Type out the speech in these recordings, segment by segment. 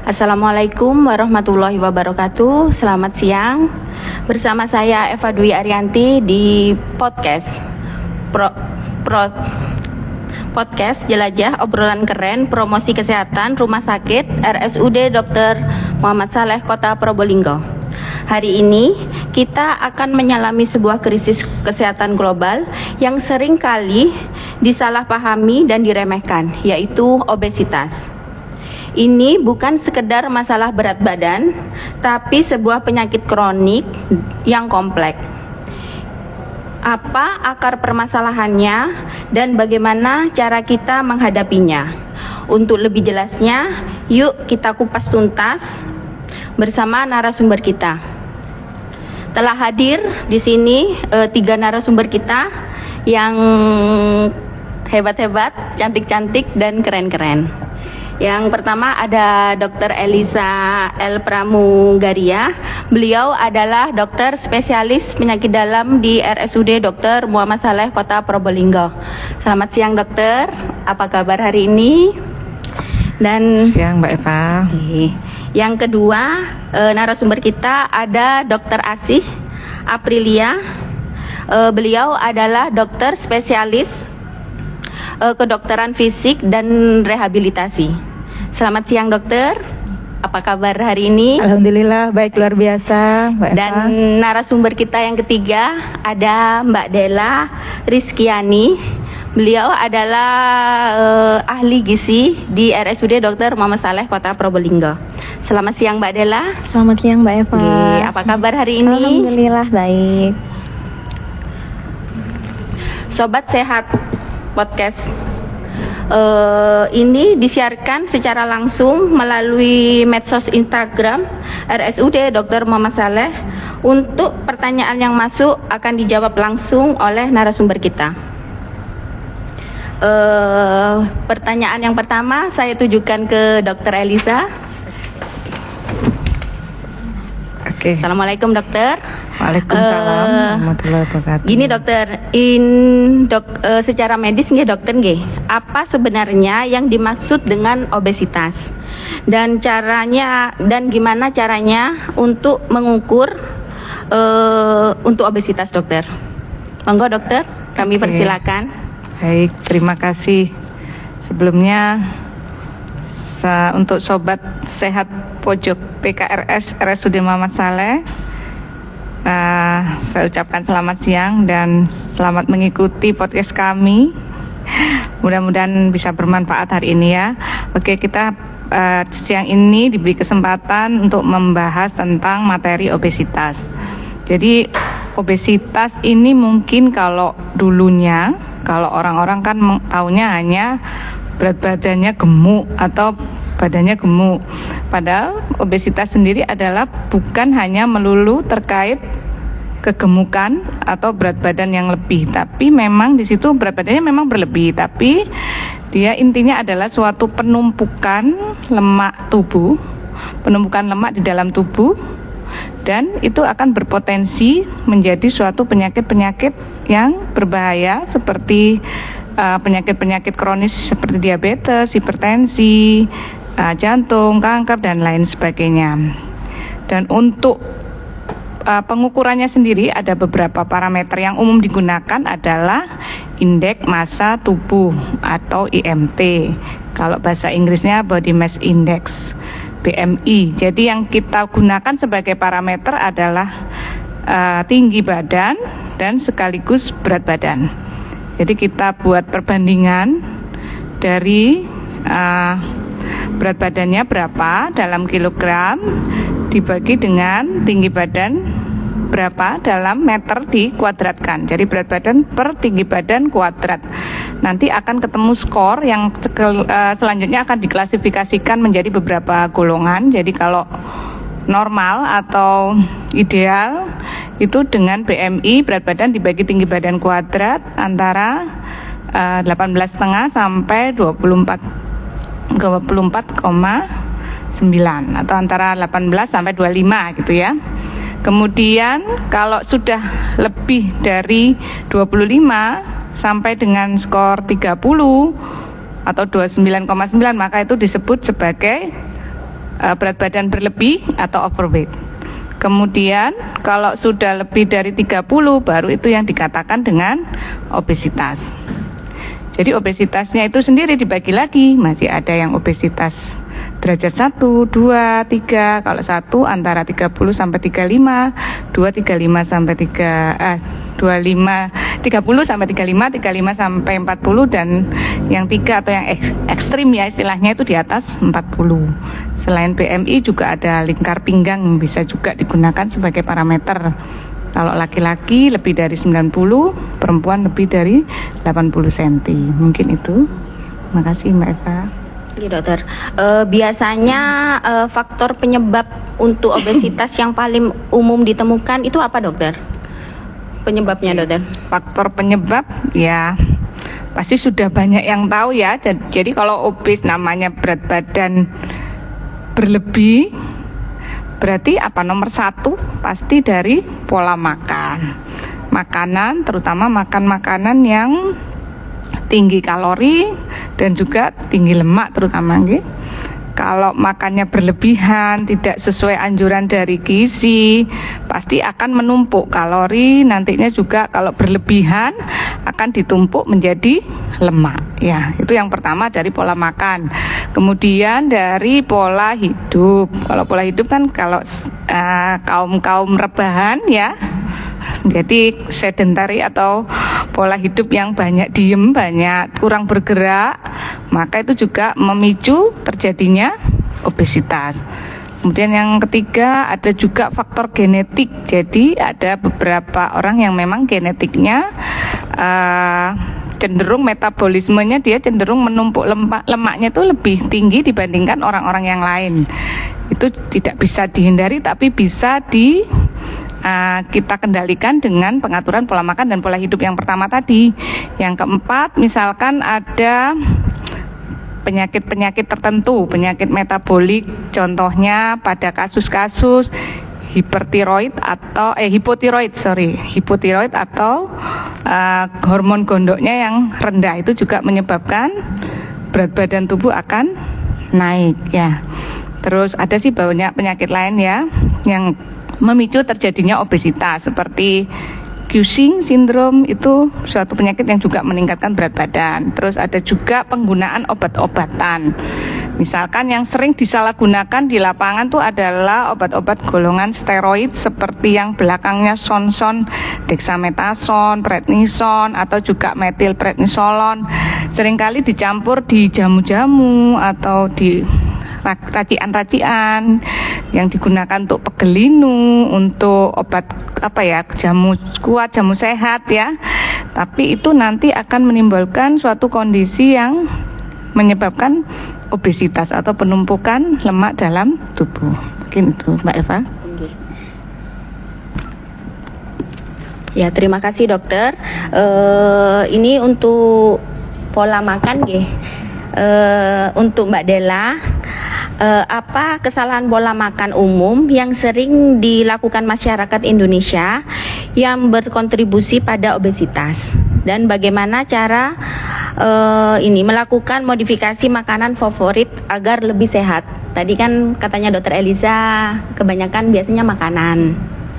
Assalamualaikum warahmatullahi wabarakatuh. Selamat siang. Bersama saya Eva Dwi Arianti di podcast Jelajah Obrolan Keren Promosi Kesehatan Rumah Sakit RSUD Dr. Muhammad Saleh Kota Probolinggo. Hari ini kita akan menyalami sebuah krisis kesehatan global yang sering kali disalahpahami dan diremehkan, yaitu obesitas. Ini bukan sekedar masalah berat badan, tapi sebuah penyakit kronik yang kompleks. Apa akar permasalahannya dan bagaimana cara kita menghadapinya? Untuk lebih jelasnya, yuk kita kupas tuntas bersama narasumber kita. Telah hadir di sini 3 narasumber kita yang hebat-hebat, cantik-cantik, dan keren-keren. Yang pertama ada Dr. Elisa L. Pramugaria. Beliau adalah dokter spesialis penyakit dalam di RSUD Dr. Muhammad Saleh Kota Probolinggo. Selamat siang dokter, apa kabar hari ini? Dan siang Mbak Eva. Yang kedua narasumber kita ada Dr. Asih Aprilia. Beliau adalah dokter spesialis kedokteran fisik dan rehabilitasi. Selamat siang dokter, apa kabar hari ini? Alhamdulillah baik, luar biasa Mbak Eva. Dan narasumber kita yang ketiga ada Mbak Dela Rizkiani. Beliau adalah ahli gizi di RSUD Dr. Muhammad Saleh Kota Probolinggo. Selamat siang Mbak Dela. Selamat siang Mbak Eva. Apa kabar hari ini? Alhamdulillah baik. Sobat Sehat Podcast ini disiarkan secara langsung melalui medsos Instagram RSUD Dr. Muhammad Saleh. Untuk pertanyaan yang masuk akan dijawab langsung oleh narasumber kita. Pertanyaan yang pertama saya tujukan ke Dr. Elisa. Oke. Assalamualaikum dokter. Waalaikumsalam warahmatullahi wabarakatuh. Gini dokter, secara medis nggih dokter nggih, apa sebenarnya yang dimaksud dengan obesitas dan gimana caranya untuk mengukur untuk obesitas dokter? Monggo dokter, kami persilakan. Baik, terima kasih. Sebelumnya untuk sobat sehat pojok PKRS RSUD Muhammad Saleh, saya ucapkan selamat siang dan selamat mengikuti podcast kami. Mudah-mudahan bisa bermanfaat hari ini ya. Oke, kita siang ini diberi kesempatan untuk membahas tentang materi obesitas. Jadi obesitas ini mungkin kalau dulunya, kalau orang-orang kan taunya hanya berat badannya gemuk atau badannya gemuk. Padahal obesitas sendiri adalah bukan hanya melulu terkait kegemukan atau berat badan yang lebih, tapi memang di situ berat badannya memang berlebih, tapi dia intinya adalah suatu penumpukan lemak tubuh, penumpukan lemak di dalam tubuh, dan itu akan berpotensi menjadi suatu penyakit-penyakit yang berbahaya seperti penyakit-penyakit kronis seperti diabetes, hipertensi, jantung, kanker, dan lain sebagainya. Dan untuk pengukurannya sendiri ada beberapa parameter yang umum digunakan adalah indeks massa tubuh atau IMT. Kalau bahasa Inggrisnya Body Mass Index, BMI. Jadi yang kita gunakan sebagai parameter adalah tinggi badan dan sekaligus berat badan. Jadi kita buat perbandingan dari berat badannya berapa dalam kilogram dibagi dengan tinggi badan berapa dalam meter dikuadratkan. Jadi berat badan per tinggi badan kuadrat. Nanti akan ketemu skor yang selanjutnya akan diklasifikasikan menjadi beberapa golongan. Jadi kalau normal atau ideal itu dengan BMI berat badan dibagi tinggi badan kuadrat antara 18,5 sampai 24,9 atau antara 18 sampai 25 gitu ya. Kemudian kalau sudah lebih dari 25 sampai dengan skor 30 atau 29,9 maka itu disebut sebagai berat badan berlebih atau overweight. Kemudian kalau sudah lebih dari 30 baru itu yang dikatakan dengan obesitas. Jadi obesitasnya itu sendiri dibagi lagi, masih ada yang obesitas derajat 1, 2, 3. Kalau 1 antara 30 sampai 35, 2 35 sampai 30 sampai 35, 35 sampai 40, dan yang 3 atau yang ekstrim ya istilahnya itu di atas 40. Selain BMI juga ada lingkar pinggang yang bisa juga digunakan sebagai parameter. Kalau laki-laki lebih dari 90, perempuan lebih dari 80 cm. Mungkin itu. Terima kasih Mbak Eva. Iya dokter, biasanya faktor penyebab untuk obesitas yang paling umum ditemukan itu apa dokter? Penyebabnya dokter? Faktor penyebab ya pasti sudah banyak yang tahu ya. Jadi kalau obes namanya berat badan berlebih, berarti apa nomor 1 pasti dari pola makan. Makanan, terutama makan makanan yang tinggi kalori dan juga tinggi lemak terutama nggih. Kalau makannya berlebihan, tidak sesuai anjuran dari gizi, pasti akan menumpuk kalori, nantinya juga kalau berlebihan akan ditumpuk menjadi lemak. Ya, itu yang pertama dari pola makan. Kemudian dari pola hidup. Kalau pola hidup kan kalau kaum rebahan ya, jadi sedentary atau pola hidup yang banyak diem, banyak kurang bergerak, maka itu juga memicu terjadinya obesitas. Kemudian yang ketiga ada juga faktor genetik. Jadi ada beberapa orang yang memang genetiknya cenderung metabolismenya dia cenderung menumpuk lemaknya itu lebih tinggi dibandingkan orang-orang yang lain. Itu tidak bisa dihindari tapi bisa kita kendalikan dengan pengaturan pola makan dan pola hidup yang pertama tadi. Yang keempat, misalkan ada penyakit-penyakit tertentu, penyakit metabolik, contohnya pada kasus-kasus hipotiroid atau hormon gondoknya yang rendah, itu juga menyebabkan berat badan tubuh akan naik ya. Terus ada sih banyak penyakit lain ya yang memicu terjadinya obesitas seperti Cushing syndrome, itu suatu penyakit yang juga meningkatkan berat badan. Terus ada juga penggunaan obat-obatan. Misalkan yang sering disalahgunakan di lapangan tuh adalah obat-obat golongan steroid seperti yang belakangnya sonson, dexamethasone, prednison atau juga metilprednisolon. Seringkali dicampur di jamu-jamu atau di racian-racian yang digunakan untuk pegelinu, untuk obat jamu kuat, jamu sehat ya. Tapi itu nanti akan menimbulkan suatu kondisi yang menyebabkan obesitas atau penumpukan lemak dalam tubuh. Mungkin itu Mbak Eva. Ya, terima kasih dokter. Ini untuk pola makan nggih. Untuk Mbak Della, apa kesalahan pola makan umum yang sering dilakukan masyarakat Indonesia yang berkontribusi pada obesitas, dan bagaimana cara melakukan modifikasi makanan favorit agar lebih sehat? Tadi kan katanya Dokter Eliza kebanyakan biasanya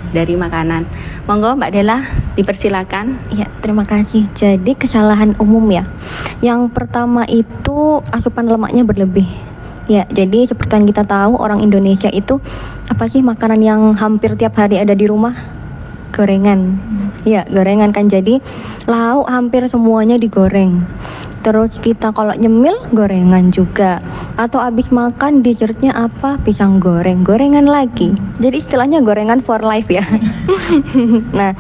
dari makanan. Monggo Mbak Della, dipersilakan. Ya, terima kasih. Jadi kesalahan umum ya. Yang pertama itu asupan lemaknya berlebih. Ya, jadi seperti yang kita tahu orang Indonesia itu apa sih makanan yang hampir tiap hari ada di rumah? Gorengan. Ya, gorengan kan, jadi lauk hampir semuanya digoreng. Terus kita kalau nyemil gorengan juga. Atau habis makan dessertnya apa? Pisang goreng, gorengan lagi. Jadi istilahnya gorengan for life ya. Nah,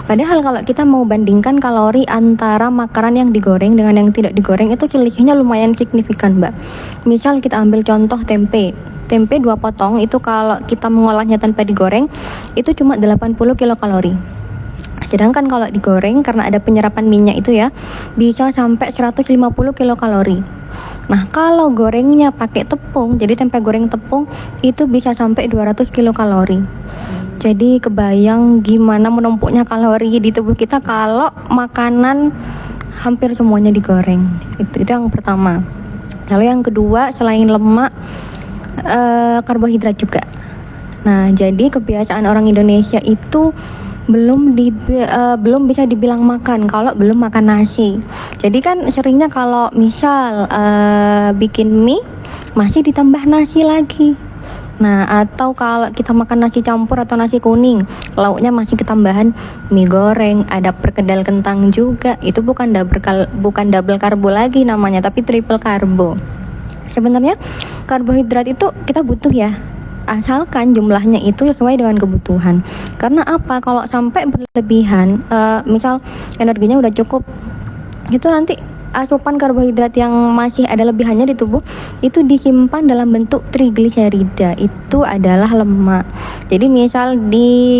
padahal kalau kita mau bandingkan kalori antara makanan yang digoreng dengan yang tidak digoreng itu selisihnya lumayan signifikan, Mbak. Misal kita ambil contoh tempe. Tempe 2 potong itu kalau kita mengolahnya tanpa digoreng itu cuma 80 kilokalori. Sedangkan kalau digoreng karena ada penyerapan minyak itu ya bisa sampai 150 kilokalori. Nah, kalau gorengnya pakai tepung, jadi tempe goreng tepung itu bisa sampai 200 kilokalori. Jadi kebayang gimana menumpuknya kalori di tubuh kita kalau makanan hampir semuanya digoreng. Itu yang pertama. Lalu yang kedua, selain lemak, karbohidrat juga. Nah, jadi kebiasaan orang Indonesia itu belum bisa dibilang makan kalau belum makan nasi. Jadi kan seringnya kalau misal bikin mie masih ditambah nasi lagi. Nah, atau kalau kita makan nasi campur atau nasi kuning, lauknya masih ketambahan mie goreng, ada perkedel kentang juga. Itu bukan double karbo lagi namanya, tapi triple karbo. Sebenarnya karbohidrat itu kita butuh ya, asalkan jumlahnya itu sesuai dengan kebutuhan. Karena apa? Kalau sampai berlebihan, misal energinya udah cukup, itu nanti asupan karbohidrat yang masih ada lebihannya di tubuh itu disimpan dalam bentuk trigliserida. Itu adalah lemak. Jadi misal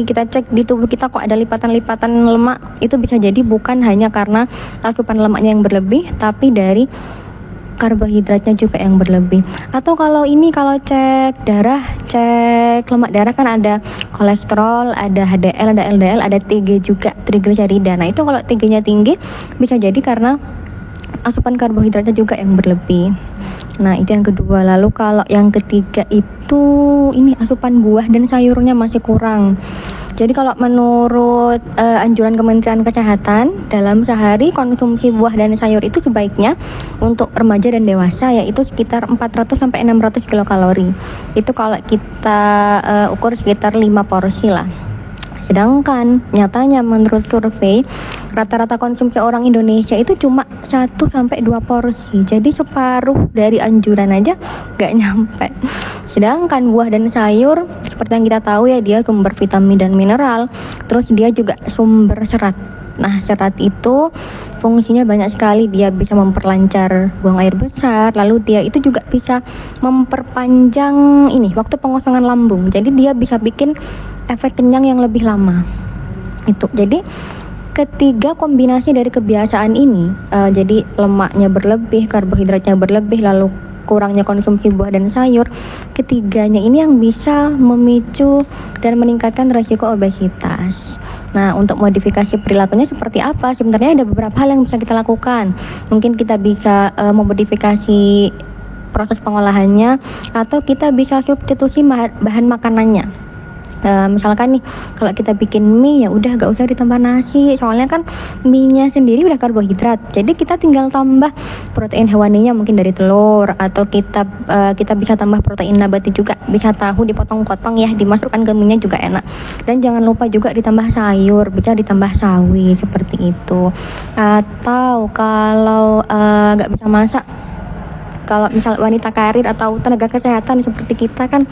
kita cek di tubuh kita kok ada lipatan-lipatan lemak, itu bisa jadi bukan hanya karena asupan lemaknya yang berlebih, tapi dari karbohidratnya juga yang berlebih. Atau kalau cek darah, cek lemak darah kan ada kolesterol, ada HDL, ada LDL, ada TG juga, trigliserida. Nah, itu kalau TG-nya tinggi bisa jadi karena asupan karbohidratnya juga yang berlebih. Nah, itu yang kedua. Lalu kalau yang ketiga itu ini asupan buah dan sayurnya masih kurang. Jadi kalau menurut anjuran Kementerian Kesehatan, dalam sehari konsumsi buah dan sayur itu sebaiknya untuk remaja dan dewasa yaitu sekitar 400 sampai 600 kilokalori. Itu kalau kita ukur sekitar 5 porsi lah. Sedangkan nyatanya menurut survei rata-rata konsumsi orang Indonesia itu cuma 1 sampai 2 porsi. Jadi separuh dari anjuran aja gak nyampe. Sedangkan buah dan sayur seperti yang kita tahu ya, dia sumber vitamin dan mineral. Terus dia juga sumber serat. Nah, serat itu fungsinya banyak sekali. Dia bisa memperlancar buang air besar, lalu dia itu juga bisa memperpanjang waktu pengosongan lambung. Jadi dia bisa bikin efek kenyang yang lebih lama. Itu. Jadi ketiga kombinasi dari kebiasaan ini, jadi lemaknya berlebih, karbohidratnya berlebih, lalu kurangnya konsumsi buah dan sayur, ketiganya ini yang bisa memicu dan meningkatkan risiko obesitas. Nah, untuk modifikasi perilakunya seperti apa? Sebenarnya ada beberapa hal yang bisa kita lakukan. Mungkin kita bisa memodifikasi proses pengolahannya, atau kita bisa substitusi bahan makanannya. Misalkan nih, kalau kita bikin mie ya udah gak usah ditambah nasi, soalnya kan mie-nya sendiri udah karbohidrat. Jadi kita tinggal tambah protein hewaninya mungkin dari telur, atau kita bisa tambah protein nabati juga, bisa tahu dipotong-potong ya, dimasukkan ke mie-nya juga enak. Dan jangan lupa juga ditambah sayur, bisa ditambah sawi seperti itu. Atau kalau gak bisa masak, kalau misal wanita karir atau tenaga kesehatan seperti kita kan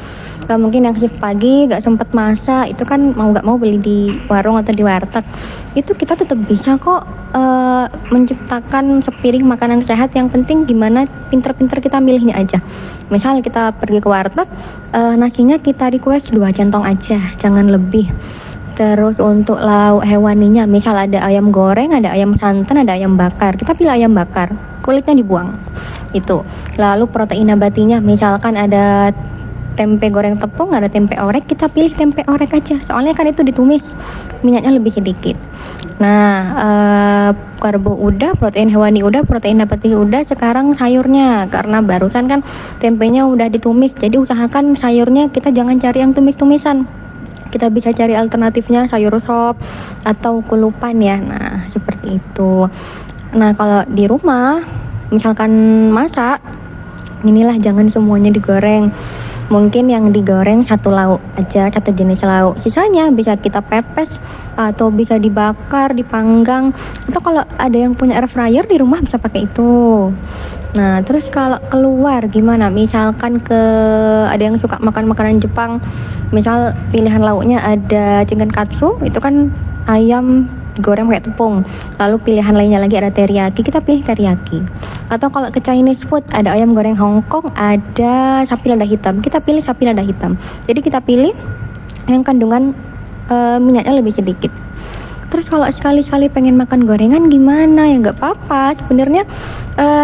mungkin yang shift pagi gak sempat masak, itu kan mau gak mau beli di warung atau di warteg, itu kita tetap bisa kok menciptakan sepiring makanan sehat. Yang penting gimana pinter-pinter kita milihnya aja. Misal kita pergi ke warteg, nasinya kita request 2 centong aja, jangan lebih. Terus untuk lauk hewaninya, misal ada ayam goreng, ada ayam santan, ada ayam bakar, kita pilih ayam bakar, kulitnya dibuang. Itu. Lalu protein nabatinya, misalkan ada tempe goreng tepung, ada tempe orek, kita pilih tempe orek aja. Soalnya kan itu ditumis, minyaknya lebih sedikit. Nah, karbo udah, protein hewani udah, protein nabati udah, sekarang sayurnya. Karena barusan kan tempenya udah ditumis, jadi usahakan sayurnya kita jangan cari yang tumis-tumisan. Kita bisa cari alternatifnya sayur sop atau kulupan ya. Nah, seperti itu. Nah, kalau di rumah misalkan masak, inilah jangan semuanya digoreng. Mungkin yang digoreng satu lauk aja, satu jenis lauk. Sisanya bisa kita pepes atau bisa dibakar, dipanggang. Atau kalau ada yang punya air fryer di rumah bisa pakai itu. Nah, terus kalau keluar gimana? Misalkan ada yang suka makan makanan Jepang, misal pilihan lauknya ada katsu, itu kan ayam digoreng pakai tepung. Lalu pilihan lainnya lagi ada teriyaki, kita pilih teriyaki. Atau kalau ke Chinese food ada ayam goreng Hong Kong, ada sapi lada hitam, kita pilih sapi lada hitam. Jadi kita pilih yang kandungan minyaknya lebih sedikit. Terus kalau sekali-sekali pengen makan gorengan gimana? Ya nggak apa-apa. Sebenarnya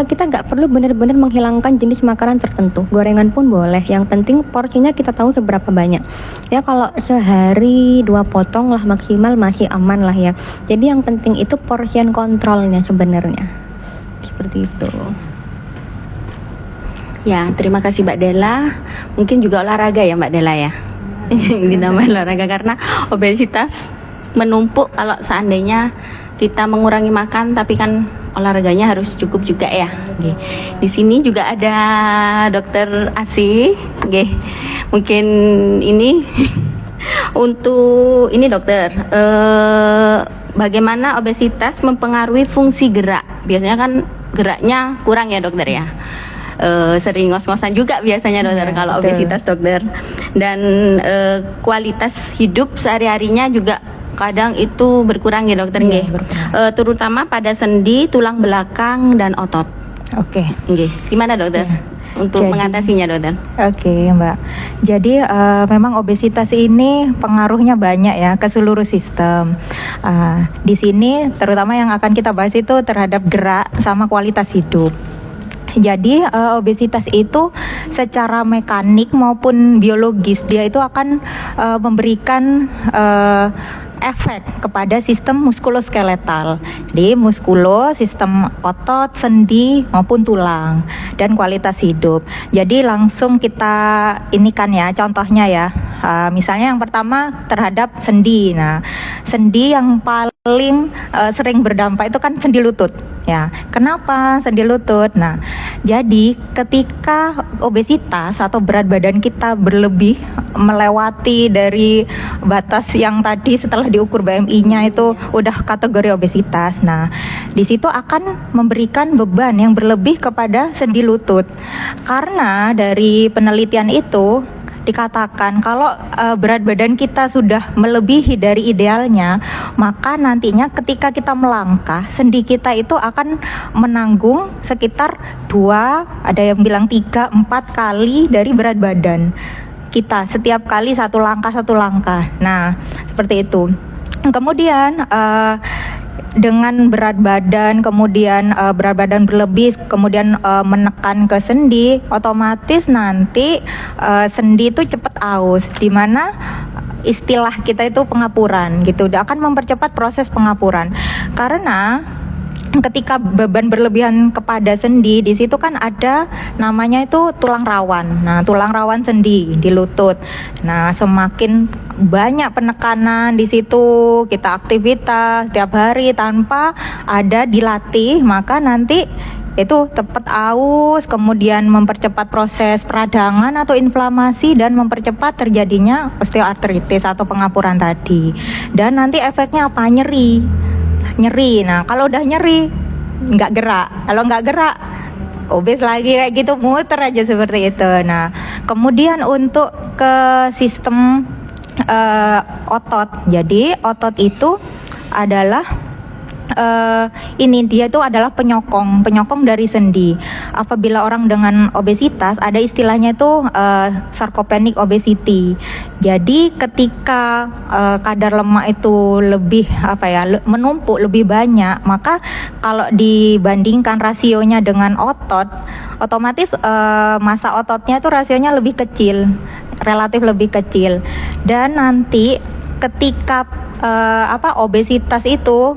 kita nggak perlu benar-benar menghilangkan jenis makanan tertentu. Gorengan pun boleh. Yang penting porsinya kita tahu seberapa banyak. Ya kalau sehari 2 potong lah maksimal masih aman lah ya. Jadi yang penting itu portion kontrolnya sebenarnya. Seperti itu. Ya, terima kasih Mbak Della. Mungkin juga olahraga ya Mbak Della ya. Ditambah olahraga karena obesitas menumpuk kalau seandainya kita mengurangi makan tapi kan olahraganya harus cukup juga ya. Oke. Di sini juga ada Dokter Asi. Oke. Mungkin ini untuk ini dokter, bagaimana obesitas mempengaruhi fungsi gerak? Biasanya kan geraknya kurang ya dokter ya. Sering ngos-ngosan juga biasanya dokter kalau betul. obesitas dokter. Dan kualitas hidup sehari-harinya juga kadang itu berkurang ya dokter Iya, nggih. berkurang. Terutama pada sendi, tulang belakang dan otot. Oke. Nggih. Gimana dokter? Iya. Untuk Jadi- mengatasinya dokter? Oke, Mbak. Jadi memang obesitas ini pengaruhnya banyak ya ke seluruh sistem. Di sini terutama yang akan kita bahas itu terhadap gerak sama kualitas hidup. Jadi obesitas itu secara mekanik maupun biologis dia itu akan memberikan efek kepada sistem muskuloskeletal. Jadi sistem otot, sendi maupun tulang dan kualitas hidup. Jadi langsung kita ini kan ya contohnya ya. Misalnya yang pertama terhadap sendi. Nah, sendi yang paling sering berdampak itu kan sendi lutut. Ya, kenapa sendi lutut? Nah, jadi ketika obesitas atau berat badan kita berlebih melewati dari batas yang tadi setelah diukur BMI-nya itu udah kategori obesitas. Nah, di situ akan memberikan beban yang berlebih kepada sendi lutut. Karena dari penelitian itu dikatakan kalau berat badan kita sudah melebihi dari idealnya, maka nantinya ketika kita melangkah, sendi kita itu akan menanggung sekitar 2, ada yang bilang 3, 4 kali dari berat badan kita setiap kali satu langkah. Nah, seperti itu. Kemudian dengan berat badan, kemudian berat badan berlebih, kemudian menekan ke sendi, otomatis nanti sendi itu cepat aus, di mana istilah kita itu pengapuran gitu, dia akan mempercepat proses pengapuran karena ketika beban berlebihan kepada sendi, di situ kan ada namanya itu tulang rawan. Nah, tulang rawan sendi di lutut. Nah, semakin banyak penekanan di situ, kita aktivitas tiap hari tanpa ada dilatih, maka nanti itu cepat aus, kemudian mempercepat proses peradangan atau inflamasi dan mempercepat terjadinya osteoartritis atau pengapuran tadi. Dan nanti efeknya apa? Nyeri. Nah, kalau udah nyeri nggak gerak. Kalau nggak gerak obes lagi kayak gitu, muter aja seperti itu. Nah, kemudian untuk ke sistem otot. Jadi otot itu adalah dia itu adalah penyokong dari sendi. Apabila orang dengan obesitas ada istilahnya itu sarcopenic obesity. Jadi ketika kadar lemak itu lebih menumpuk lebih banyak, maka kalau dibandingkan rasionya dengan otot, otomatis massa ototnya itu rasionya lebih kecil, relatif lebih kecil. Dan nanti ketika obesitas itu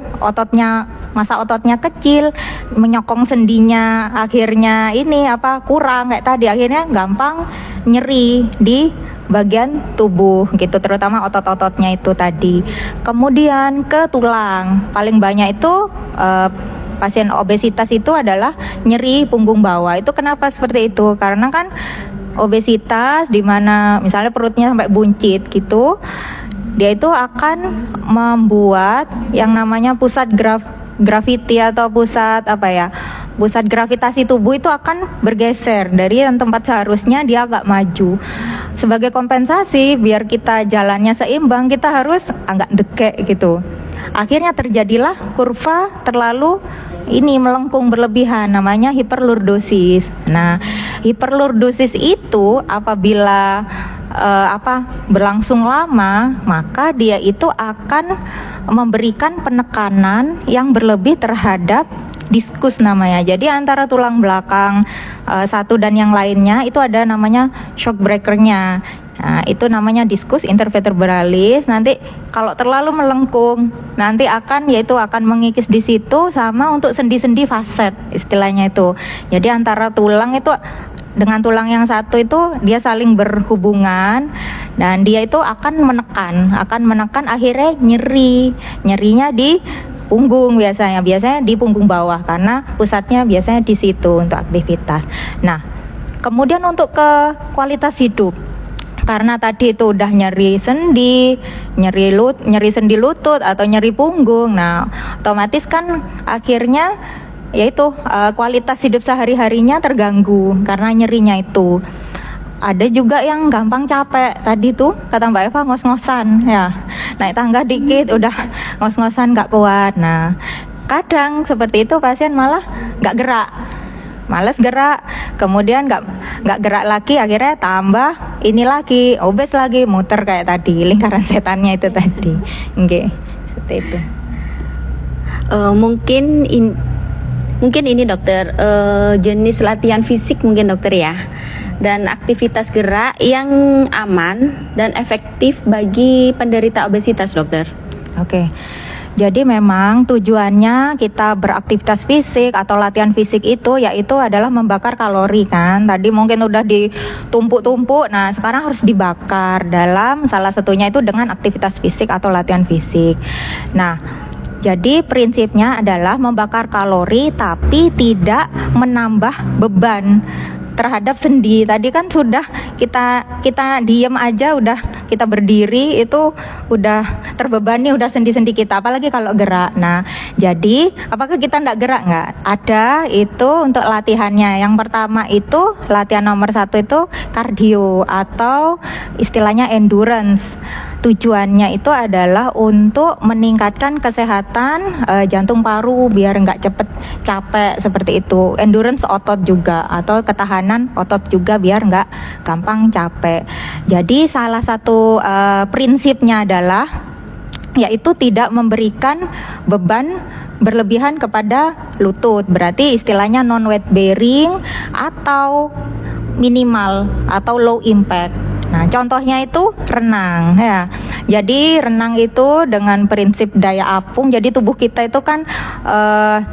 massa ototnya kecil, menyokong sendinya akhirnya kurang kayak tadi, akhirnya gampang nyeri di bagian tubuh gitu, terutama otot-ototnya itu tadi. Kemudian ke tulang, paling banyak itu pasien obesitas itu adalah nyeri punggung bawah. Itu kenapa seperti itu? Karena kan obesitas di mana misalnya perutnya sampai buncit gitu, dia itu akan membuat yang namanya pusat gravity atau pusat gravitasi tubuh itu akan bergeser dari tempat seharusnya dia agak maju. Sebagai kompensasi biar kita jalannya seimbang, kita harus agak dekek gitu. Akhirnya terjadilah kurva terlalu melengkung berlebihan, namanya hiperlordosis. Nah, hiperlordosis itu apabila berlangsung lama, maka dia itu akan memberikan penekanan yang berlebih terhadap diskus namanya. Jadi antara tulang belakang satu dan yang lainnya itu ada namanya shock breakernya. Nah, itu namanya diskus intervertebralis. Nanti kalau terlalu melengkung, nanti akan mengikis di situ, sama untuk sendi-sendi faset istilahnya itu. Jadi antara tulang itu dengan tulang yang satu itu dia saling berhubungan dan dia itu akan menekan akhirnya nyerinya di punggung biasanya di punggung bawah karena pusatnya biasanya di situ untuk aktivitas. Nah, kemudian untuk ke kualitas hidup, karena tadi itu udah nyeri sendi, nyeri sendi lutut atau nyeri punggung. Nah, otomatis kan akhirnya yaitu kualitas hidup sehari-harinya terganggu karena nyerinya itu. Ada juga yang gampang capek, tadi tuh kata Mbak Eva ngos-ngosan ya, naik tangga dikit udah ngos-ngosan gak kuat. Nah, kadang seperti itu pasien malah gak gerak, males gerak, kemudian nggak gerak lagi, akhirnya tambah ini lagi, obes lagi, muter kayak tadi, lingkaran setannya itu tadi. Oke, seperti itu. Mungkin ini dokter, jenis latihan fisik mungkin dokter ya, dan aktivitas gerak yang aman dan efektif bagi penderita obesitas dokter. Oke. Jadi memang tujuannya kita beraktivitas fisik atau latihan fisik itu yaitu adalah membakar kalori kan. Tadi mungkin udah ditumpuk-tumpuk, nah sekarang harus dibakar dalam salah satunya itu dengan aktivitas fisik atau latihan fisik. Nah, jadi prinsipnya adalah membakar kalori tapi tidak menambah beban terhadap sendi. Tadi kan sudah kita diem aja, udah kita berdiri itu udah terbebani, udah sendi-sendi kita, apalagi kalau gerak. Nah, jadi apakah kita enggak gerak? Enggak. Ada itu untuk latihannya. Yang pertama itu latihan nomor 1 itu kardio atau istilahnya endurance. Tujuannya itu adalah untuk meningkatkan kesehatan jantung paru biar nggak cepet capek seperti itu. Endurance otot juga atau ketahanan otot juga biar nggak gampang capek. Jadi salah satu prinsipnya adalah yaitu tidak memberikan beban berlebihan kepada lutut. Berarti istilahnya non weight bearing atau minimal atau low impact. Nah, contohnya itu renang ya. Jadi renang itu dengan prinsip daya apung. Jadi tubuh kita itu kan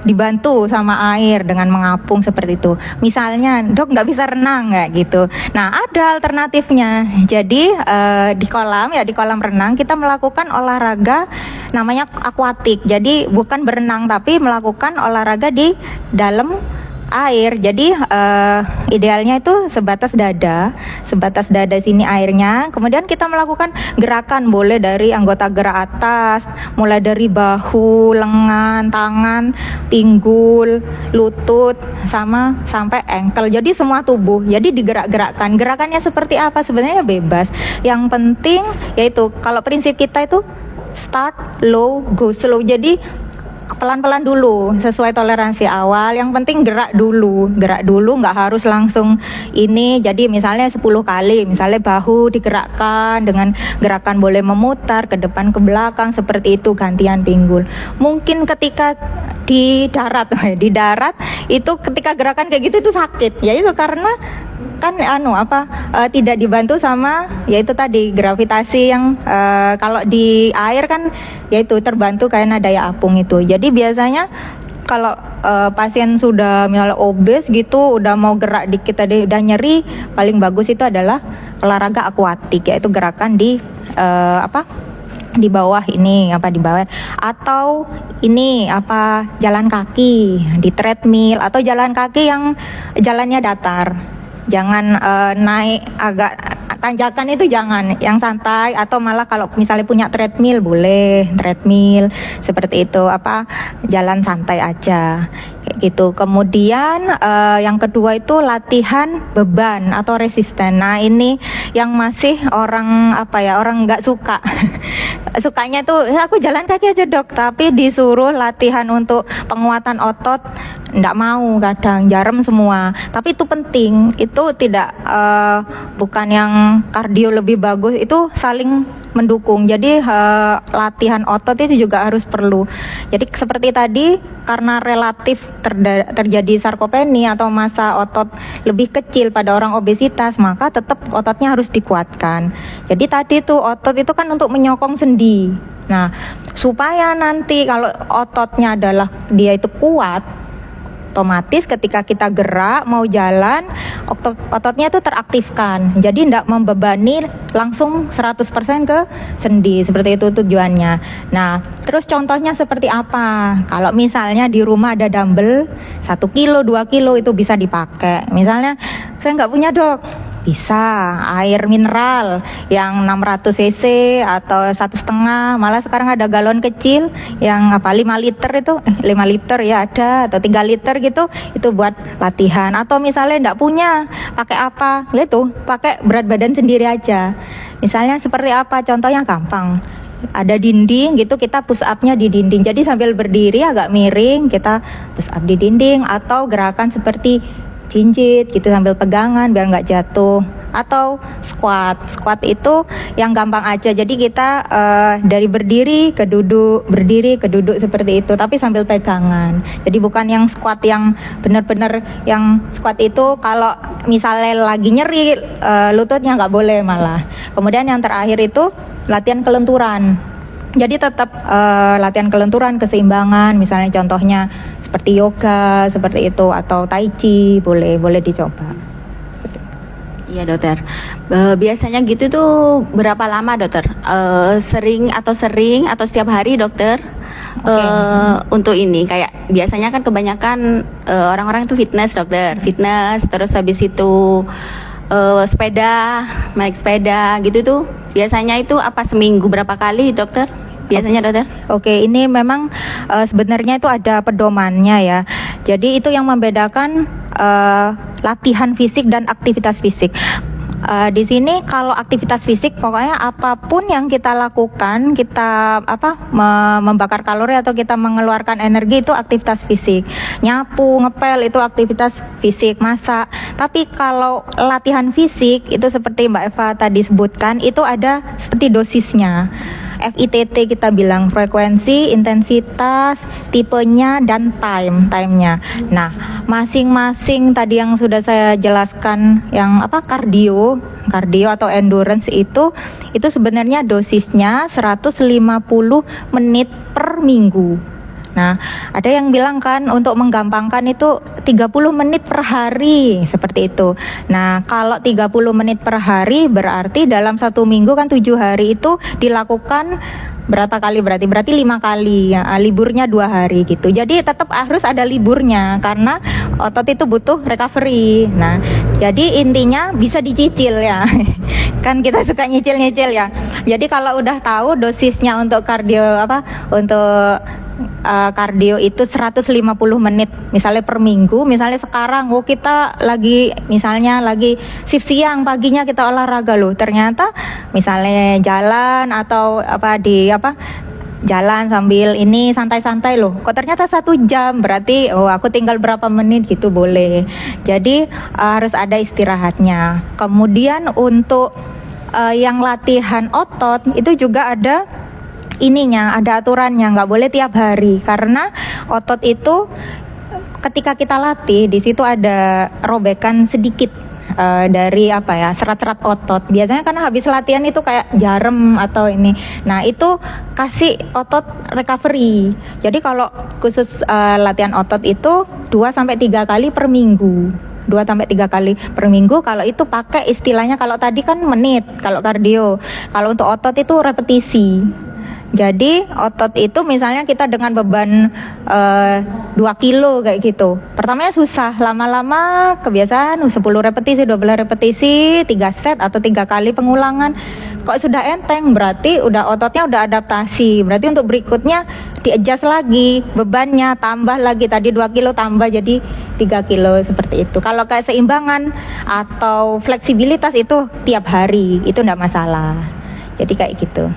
dibantu sama air dengan mengapung seperti itu. Misalnya, dok nggak bisa renang nggak gitu. Nah, ada alternatifnya. Jadi di kolam renang kita melakukan olahraga namanya akuatik. Jadi bukan berenang tapi melakukan olahraga di dalam air. Jadi idealnya itu sebatas dada sini airnya. Kemudian kita melakukan gerakan, boleh dari anggota gerak atas, mulai dari bahu, lengan, tangan, pinggul, lutut, sampai ankle. Jadi semua tubuh. Jadi digerak-gerakkan. Gerakannya seperti apa? Sebenarnya bebas. Yang penting yaitu kalau prinsip kita itu start low, go slow. Jadi pelan-pelan dulu sesuai toleransi awal. Yang penting gerak dulu, nggak harus langsung ini. Jadi misalnya 10 kali, misalnya bahu digerakkan dengan gerakan boleh memutar ke depan ke belakang seperti itu, gantian pinggul. Mungkin ketika di darat itu ketika gerakan kayak gitu itu sakit, ya itu karena kan tidak dibantu sama yaitu tadi gravitasi yang kalau di air kan yaitu terbantu karena daya apung itu. Jadi biasanya kalau pasien sudah misalnya obes gitu, udah mau gerak dikit tadi udah nyeri, paling bagus itu adalah olahraga akuatik, yaitu gerakan di di bawah atau ini jalan kaki di treadmill atau jalan kaki yang jalannya datar. Jangan naik agak tanjakan itu jangan, yang santai, atau malah kalau misalnya punya treadmill boleh treadmill seperti itu, jalan santai aja kayak gitu. Kemudian yang kedua itu latihan beban atau resisten. Nah, ini yang masih orang nggak suka. Sukanya tuh aku jalan kaki aja dok, tapi disuruh latihan untuk penguatan otot nggak mau, kadang jarem semua. Tapi itu penting, itu tidak bukan yang kardio lebih bagus, itu saling mendukung. Jadi latihan otot itu juga harus perlu. Jadi seperti tadi, karena relatif terjadi sarkopeni atau massa otot lebih kecil pada orang obesitas, maka tetap ototnya harus dikuatkan. Jadi tadi tuh otot itu kan untuk menyokong sendi. Nah, supaya nanti kalau ototnya adalah dia itu kuat, otomatis ketika kita gerak mau jalan ototnya itu teraktifkan. Jadi tidak membebani langsung 100% ke sendi, seperti itu tujuannya. Nah, terus contohnya seperti apa? Kalau misalnya di rumah ada dumbbell 1 kilo, 2 kilo itu bisa dipakai. Misalnya saya nggak punya dok, bisa air mineral yang 600 cc atau 1,5, malah sekarang ada galon kecil yang 5 liter itu 5 liter ya ada, atau 3 liter gitu, itu buat latihan. Atau misalnya enggak punya, pakai apa gitu, pakai berat badan sendiri aja. Misalnya seperti apa, contohnya gampang, ada dinding gitu, kita push up-nya di dinding, jadi sambil berdiri agak miring kita push up di dinding, atau gerakan seperti jinjit gitu sambil pegangan biar nggak jatuh. Atau squat itu yang gampang aja, jadi kita dari berdiri ke duduk, berdiri ke duduk seperti itu, tapi sambil pegangan. Jadi bukan yang squat yang benar-benar, yang squat itu kalau misalnya lagi nyeri lututnya nggak boleh malah. Kemudian yang terakhir itu latihan kelenturan. Jadi tetap latihan kelenturan, keseimbangan, misalnya contohnya seperti yoga, seperti itu, atau tai chi, boleh dicoba. Iya dokter. Biasanya gitu tuh berapa lama dokter? Sering atau setiap hari dokter? Untuk ini kayak biasanya kan kebanyakan orang-orang itu fitness dokter, fitness, terus habis itu naik sepeda gitu tuh. Biasanya itu apa seminggu berapa kali dokter? Biasanya dokter? Oke, ini memang sebenarnya itu ada pedomannya ya. Jadi itu yang membedakan latihan fisik dan aktivitas fisik. Di sini kalau aktivitas fisik pokoknya apapun yang kita lakukan, kita membakar kalori atau kita mengeluarkan energi itu aktivitas fisik. Nyapu, ngepel itu aktivitas fisik, masak. Tapi kalau latihan fisik itu seperti Mbak Eva tadi sebutkan, itu ada seperti dosisnya. FITT kita bilang, frekuensi, intensitas, tipenya, dan timenya. Nah, masing-masing tadi yang sudah saya jelaskan, yang kardio atau endurance itu sebenarnya dosisnya 150 menit per minggu. Nah, ada yang bilang kan untuk menggampangkan itu 30 menit per hari, seperti itu. Nah, kalau 30 menit per hari berarti dalam 1 minggu kan 7 hari itu dilakukan berapa kali, berarti 5 kali ya, liburnya 2 hari gitu. Jadi tetap harus ada liburnya karena otot itu butuh recovery. Nah, jadi intinya bisa dicicil ya. Kan kita suka nyicil-nyicil ya. Jadi kalau udah tahu dosisnya untuk kardio kardio itu 150 menit misalnya per minggu. Misalnya sekarang kita lagi shift siang, paginya kita olahraga loh, ternyata misalnya jalan atau jalan sambil ini santai-santai loh, kok ternyata 1 jam, berarti aku tinggal berapa menit gitu, boleh. Jadi harus ada istirahatnya. Kemudian untuk yang latihan otot itu juga ada ada aturannya, nggak boleh tiap hari, karena otot itu ketika kita latih di situ ada robekan sedikit dari serat-serat otot. Biasanya karena habis latihan itu kayak jarum atau ini. Nah, itu kasih otot recovery. Jadi kalau khusus latihan otot itu 2-3 kali per minggu. 2-3 kali per minggu. Kalau itu pakai istilahnya, kalau tadi kan menit kalau kardio. Kalau untuk otot itu repetisi. Jadi otot itu misalnya kita dengan beban 2 kilo kayak gitu. Pertamanya susah, lama-lama kebiasaan 10 repetisi, 12 repetisi, 3 set atau 3 kali pengulangan. Kok sudah enteng, berarti ototnya udah adaptasi. Berarti untuk berikutnya di-adjust lagi bebannya, tambah lagi, tadi 2 kilo tambah jadi 3 kilo seperti itu. Kalau keseimbangan atau fleksibilitas itu tiap hari, itu enggak masalah. Jadi kayak gitu.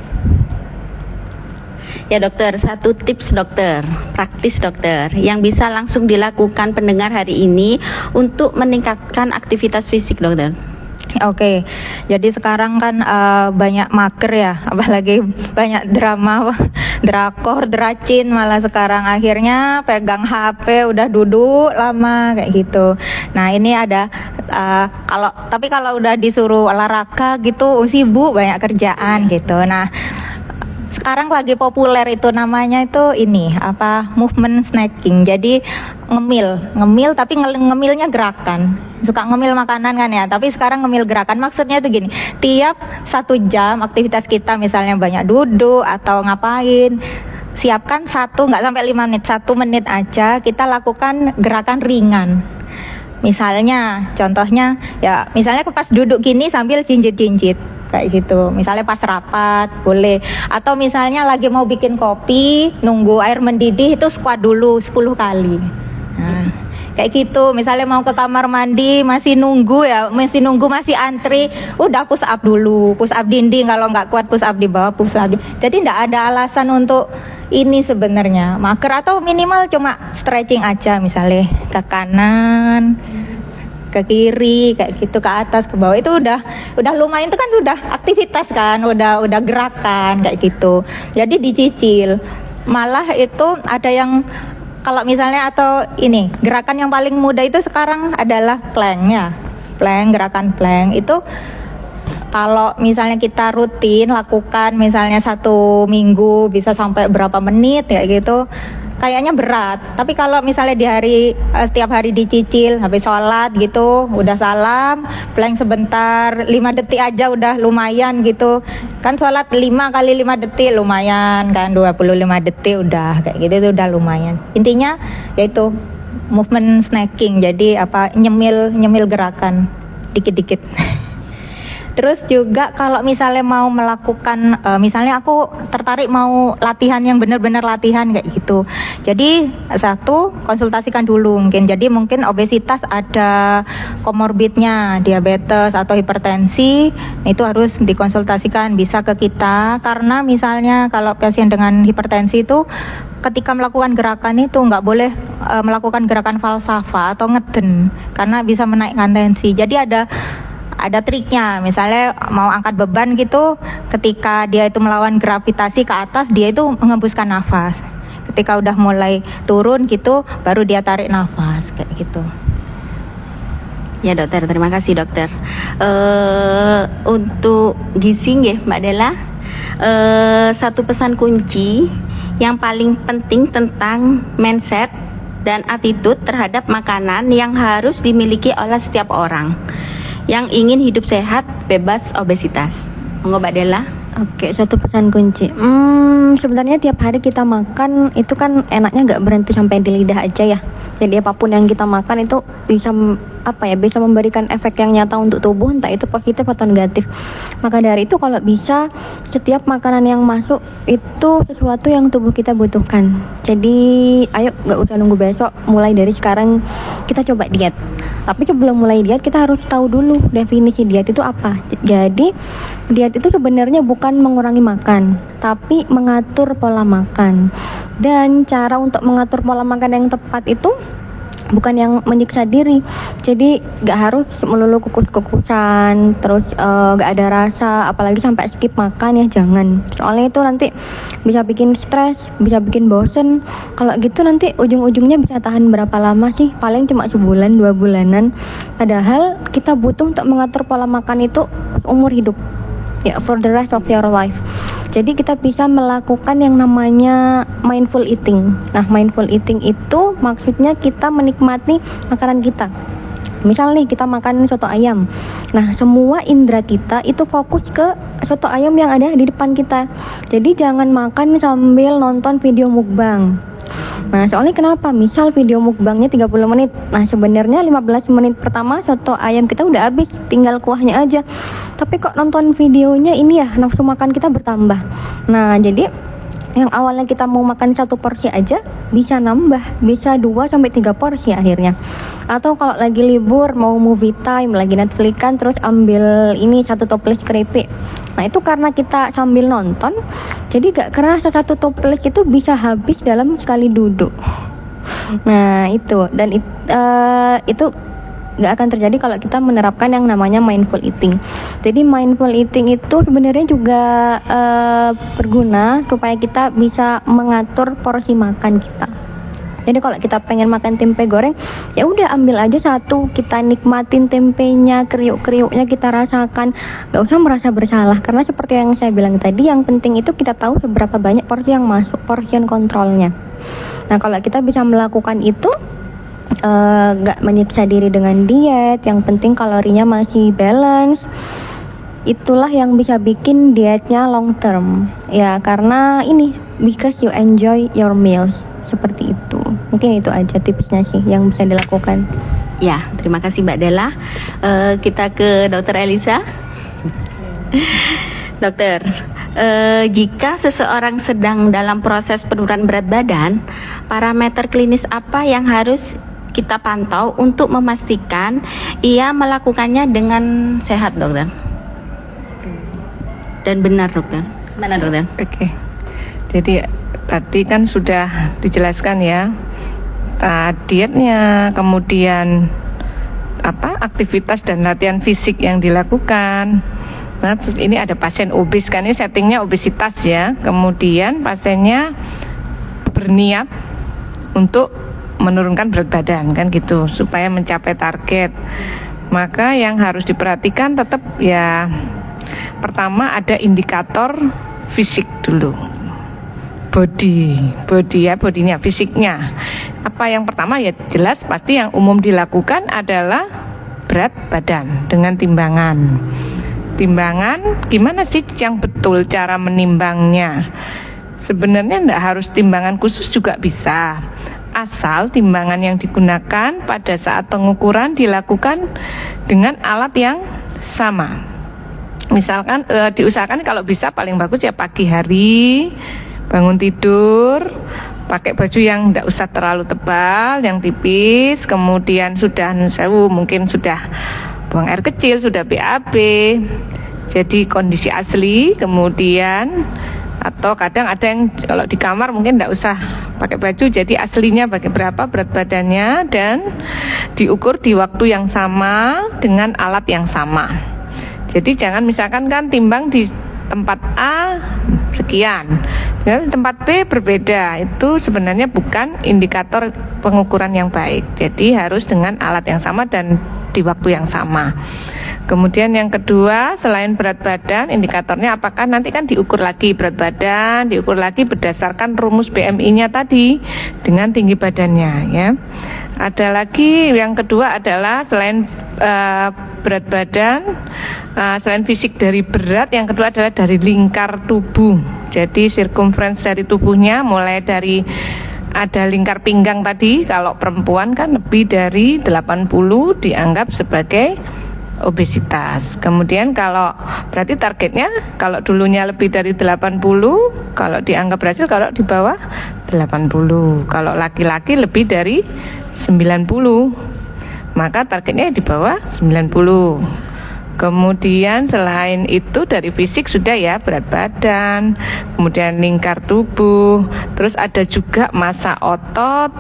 Ya dokter, satu tips dokter, praktis dokter, yang bisa langsung dilakukan pendengar hari ini untuk meningkatkan aktivitas fisik dokter. Oke, jadi sekarang kan banyak mager ya, apalagi banyak drama, drakor, dracin, malah sekarang akhirnya pegang HP udah duduk lama kayak gitu. Nah ini ada tapi kalau udah disuruh olahraga gitu sibuk, banyak kerjaan gitu. Nah sekarang lagi populer itu namanya itu ini apa movement snacking. Jadi ngemil tapi ngemilnya gerakan. Suka ngemil makanan kan ya, tapi sekarang ngemil gerakan. Maksudnya itu gini, tiap 1 jam aktivitas kita misalnya banyak duduk atau ngapain, siapkan nggak sampai 5 menit, 1 menit aja kita lakukan gerakan ringan. Misalnya, contohnya ya, misalnya pas duduk gini sambil jinjit-jinjit kayak gitu. Misalnya pas rapat boleh. Atau misalnya lagi mau bikin kopi, nunggu air mendidih itu squat dulu 10 kali. Nah, kayak gitu. Misalnya mau ke kamar mandi masih nunggu masih antri, udah push up dulu, push up dinding, kalau nggak kuat push up di bawah, push up. Jadi nggak ada alasan untuk ini sebenarnya mager, atau minimal cuma stretching aja, misalnya ke kanan, ke kiri, kayak gitu, ke atas, ke bawah, itu udah lumayan. Itu kan udah aktivitas kan, udah gerakan kayak gitu. Jadi dicicil. Malah itu ada yang kalau misalnya, atau ini gerakan yang paling mudah itu sekarang adalah plank ya. Gerakan plank itu kalau misalnya kita rutin lakukan, misalnya 1 minggu bisa sampai berapa menit ya gitu, kayaknya berat. Tapi kalau misalnya di setiap hari dicicil, habis sholat gitu, udah salam, plank sebentar, 5 detik aja udah lumayan gitu. Kan sholat 5 kali 5 detik lumayan kan, 25 detik udah kayak gitu, itu udah lumayan. Intinya yaitu movement snacking, jadi nyemil gerakan dikit-dikit. Terus juga kalau misalnya mau melakukan, misalnya aku tertarik mau latihan yang benar-benar latihan kayak gitu. Jadi 1, konsultasikan dulu mungkin. Jadi mungkin obesitas ada komorbidnya, diabetes atau hipertensi, itu harus dikonsultasikan, bisa ke kita. Karena misalnya kalau pasien dengan hipertensi itu ketika melakukan gerakan itu nggak boleh melakukan gerakan falsafah atau ngeden, karena bisa menaikkan tensi. Jadi ada triknya. Misalnya mau angkat beban gitu, ketika dia itu melawan gravitasi ke atas, dia itu mengembuskan nafas. Ketika udah mulai turun gitu, baru dia tarik nafas kayak gitu. Ya dokter, terima kasih dokter. Untuk gizi nggih Mbak Della, satu pesan kunci yang paling penting tentang mindset dan attitude terhadap makanan yang harus dimiliki oleh setiap orang yang ingin hidup sehat, bebas obesitas. Monggo Mbak Della. Oke, satu pesan kunci. Sebenarnya tiap hari kita makan itu kan enaknya nggak berhenti sampai di lidah aja ya. Jadi apapun yang kita makan itu bisa bisa memberikan efek yang nyata untuk tubuh, entah itu positif atau negatif. Maka dari itu kalau bisa setiap makanan yang masuk itu sesuatu yang tubuh kita butuhkan. Jadi ayo nggak usah nunggu besok, mulai dari sekarang kita coba diet. Tapi sebelum mulai diet kita harus tahu dulu definisi diet itu apa. Jadi diet itu sebenarnya bukan mengurangi makan, tapi mengatur pola makan. Dan cara untuk mengatur pola makan yang tepat itu bukan yang menyiksa diri. Jadi gak harus melulu kukus-kukusan, terus gak ada rasa, apalagi sampai skip makan ya, jangan. Soalnya itu nanti bisa bikin stres, bisa bikin bosen. Kalau gitu nanti ujung-ujungnya bisa tahan berapa lama sih? Paling cuma sebulan, 2 bulanan. Padahal kita butuh untuk mengatur pola makan itu umur hidup, ya, for the rest of your life. Jadi kita bisa melakukan yang namanya mindful eating. Nah, mindful eating itu maksudnya kita menikmati makanan kita. Misal nih kita makan soto ayam. Nah, semua indera kita itu fokus ke soto ayam yang ada di depan kita. Jadi jangan makan sambil nonton video mukbang. Nah, soalnya kenapa? Misal video mukbangnya 30 menit. Nah, sebenarnya 15 menit pertama soto ayam kita udah habis, tinggal kuahnya aja. Tapi kok nonton videonya ini ya, nafsu makan kita bertambah. Nah, jadi yang awalnya kita mau makan 1 porsi aja bisa nambah, bisa 2-3 porsi akhirnya. Atau kalau lagi libur mau movie time, lagi Netflix-an, terus ambil ini 1 toples keripik. Nah, itu karena kita sambil nonton, jadi gak kerasa 1 toples itu bisa habis dalam sekali duduk. Nah, itu. Dan itu gak akan terjadi kalau kita menerapkan yang namanya mindful eating. Jadi mindful eating itu sebenarnya juga berguna supaya kita bisa mengatur porsi makan kita. Jadi kalau kita pengen makan tempe goreng, ya udah ambil aja satu, kita nikmatin tempenya, kriuk-kriuknya kita rasakan, nggak usah merasa bersalah. Karena seperti yang saya bilang tadi, yang penting itu kita tahu seberapa banyak porsi yang masuk, portion kontrolnya. Nah kalau kita bisa melakukan itu, nggak menyiksa diri dengan diet, yang penting kalorinya masih balance, itulah yang bisa bikin dietnya long term. Ya karena ini, because you enjoy your meals. Seperti itu. Mungkin itu aja tipsnya sih yang bisa dilakukan. Ya, terima kasih Mbak Della. Kita ke Dr. Elisa. Dokter, jika seseorang sedang dalam proses penurunan berat badan, parameter klinis apa yang harus kita pantau untuk memastikan ia melakukannya dengan sehat, dokter? Dan benar, dokter. Mana, dokter? Oke. Jadi tadi kan sudah dijelaskan ya, dietnya, kemudian aktivitas dan latihan fisik yang dilakukan. Nah, terus ini ada pasien obes kan, ini settingnya obesitas ya. Kemudian pasiennya berniat untuk menurunkan berat badan kan gitu, supaya mencapai target. Maka yang harus diperhatikan tetap ya, pertama ada indikator fisik dulu. Bodinya, fisiknya. Apa yang pertama ya jelas pasti yang umum dilakukan adalah berat badan dengan timbangan. Timbangan gimana sih yang betul cara menimbangnya? Sebenarnya tidak harus timbangan khusus juga bisa. Asal timbangan yang digunakan pada saat pengukuran dilakukan dengan alat yang sama. Misalkan diusahakan kalau bisa paling bagus ya pagi hari, bangun tidur, pakai baju yang tidak usah terlalu tebal, yang tipis, kemudian sudah mungkin sudah buang air kecil, sudah BAB, jadi kondisi asli. Kemudian atau kadang ada yang kalau di kamar mungkin tidak usah pakai baju, jadi aslinya berapa berat badannya dan diukur di waktu yang sama dengan alat yang sama. Jadi jangan misalkan kan timbang di tempat A sekian, dan tempat B berbeda, itu sebenarnya bukan indikator pengukuran yang baik. Jadi harus dengan alat yang sama dan di waktu yang sama. Kemudian yang kedua, selain berat badan, indikatornya apakah nanti kan diukur lagi berat badan, diukur lagi berdasarkan rumus BMI-nya tadi dengan tinggi badannya ya. Ada lagi yang kedua adalah selain berat badan, selain fisik dari berat, yang kedua adalah dari lingkar tubuh. Jadi circumference dari tubuhnya, mulai dari ada lingkar pinggang tadi, kalau perempuan kan lebih dari 80 dianggap sebagai obesitas. Kemudian kalau berarti targetnya kalau dulunya lebih dari 80, kalau dianggap berhasil kalau di bawah 80. Kalau laki-laki lebih dari 90, maka targetnya di bawah 90. Kemudian selain itu dari fisik sudah ya, berat badan, kemudian lingkar tubuh, terus ada juga massa otot,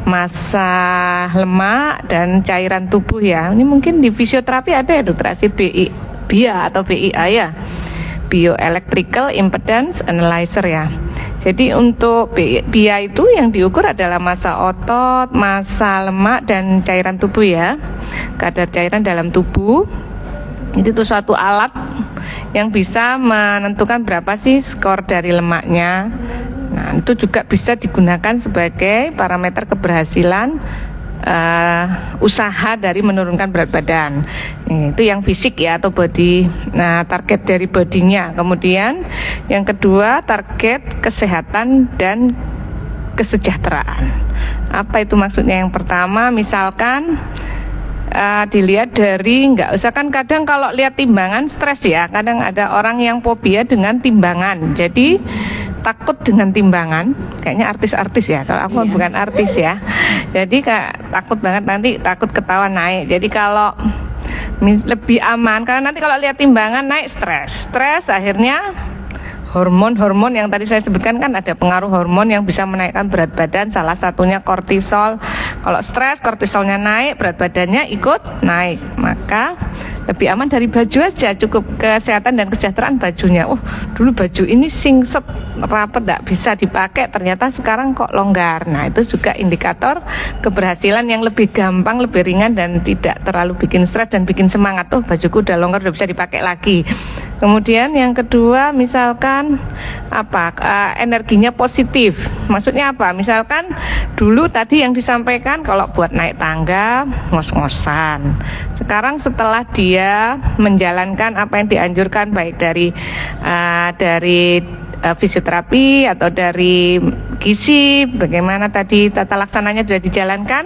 massa lemak dan cairan tubuh ya. Ini mungkin di fisioterapi ada edukasi BIA atau BIA ya, Bioelectrical Impedance Analyzer ya. Jadi untuk BIA itu yang diukur adalah massa otot, massa lemak dan cairan tubuh ya, kadar cairan dalam tubuh. Itu tuh suatu alat yang bisa menentukan berapa sih skor dari lemaknya. Nah, itu juga bisa digunakan sebagai parameter keberhasilan usaha dari menurunkan berat badan. Itu yang fisik ya, atau body. Nah, target dari bodinya. Kemudian yang kedua, target kesehatan dan kesejahteraan. Apa itu maksudnya? Yang pertama, misalkan dilihat dari, nggak usah kan kadang kalau lihat timbangan stres ya, kadang ada orang yang fobia dengan timbangan, jadi takut dengan timbangan, kayaknya artis-artis ya, kalau aku bukan artis ya, jadi takut banget nanti takut ketahuan naik. Jadi kalau lebih aman, karena nanti kalau lihat timbangan naik stres akhirnya hormon-hormon yang tadi saya sebutkan kan ada pengaruh hormon yang bisa menaikkan berat badan, salah satunya kortisol. Kalau stres, kortisolnya naik, berat badannya ikut naik. Maka Lebih aman dari baju aja, cukup kesehatan dan kesejahteraan bajunya. Oh, dulu baju ini singset rapat tidak bisa dipakai, ternyata sekarang kok longgar. Nah, itu juga indikator keberhasilan yang lebih gampang, lebih ringan dan tidak terlalu bikin stres dan bikin semangat. Oh, bajuku udah longgar, udah bisa dipakai lagi. Kemudian yang kedua, misalkan energinya positif. Maksudnya apa? Misalkan dulu tadi yang disampaikan kalau buat naik tangga ngos-ngosan. Sekarang setelah dia menjalankan apa yang dianjurkan baik dari fisioterapi atau dari gizi, bagaimana tadi tata laksananya sudah dijalankan,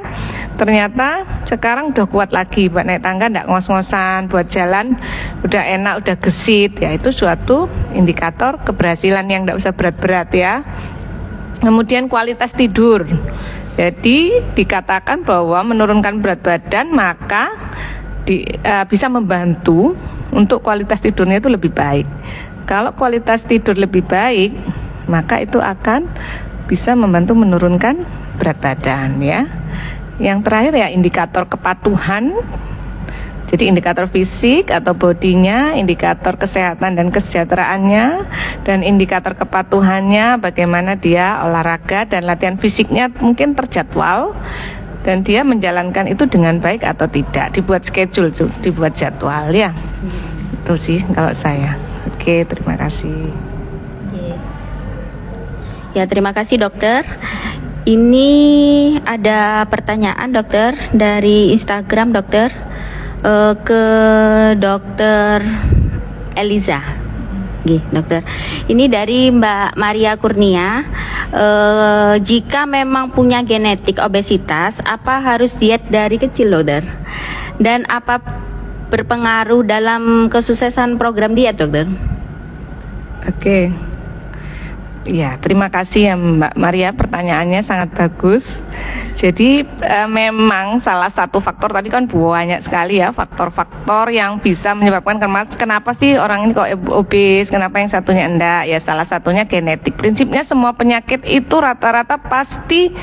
ternyata sekarang udah kuat lagi buat naik tangga, enggak ngos-ngosan, buat jalan udah enak, udah gesit. Ya, itu suatu indikator keberhasilan yang enggak usah berat-berat ya. Kemudian kualitas tidur. Jadi dikatakan bahwa menurunkan berat badan maka bisa membantu untuk kualitas tidurnya itu lebih baik. Kalau kualitas tidur lebih baik, maka itu akan bisa membantu menurunkan berat badan ya. Yang terakhir ya indikator kepatuhan. Jadi indikator fisik atau bodinya, indikator kesehatan dan kesejahteraannya, dan indikator kepatuhannya bagaimana dia olahraga dan latihan fisiknya mungkin terjadwal dan dia menjalankan itu dengan baik atau tidak. Dibuat schedule, dibuat jadwal ya. Itu sih kalau saya. Oke, terima kasih. Ya, terima kasih dokter. Ini ada pertanyaan dokter dari Instagram dokter ke dokter Eliza. Dokter. Ini dari Mbak Maria Kurnia. Jika memang punya genetik obesitas, apa harus diet dari kecil dokter? Dan apa berpengaruh dalam kesuksesan program diet dokter? Oke. Ya, terima kasih ya Mbak Maria, pertanyaannya sangat bagus. Jadi memang salah satu faktor tadi kan banyak sekali ya faktor-faktor yang bisa menyebabkan kenapa sih orang ini kok obes, kenapa yang satunya enggak? Ya salah satunya genetik. Prinsipnya semua penyakit itu rata-rata pasti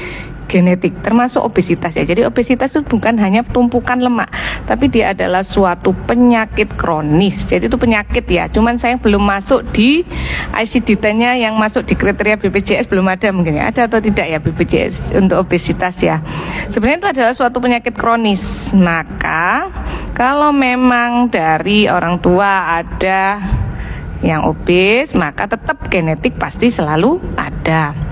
genetik, termasuk obesitas ya. Jadi obesitas itu bukan hanya tumpukan lemak, tapi dia adalah suatu penyakit kronis. Jadi itu penyakit ya. Cuman saya belum masuk di ICD-10-nya yang masuk di kriteria BPJS, belum ada mungkin ya. Ada atau tidak ya BPJS untuk obesitas ya. Sebenarnya itu adalah suatu penyakit kronis. Maka kalau memang dari orang tua ada yang obes, maka tetap genetik pasti selalu ada.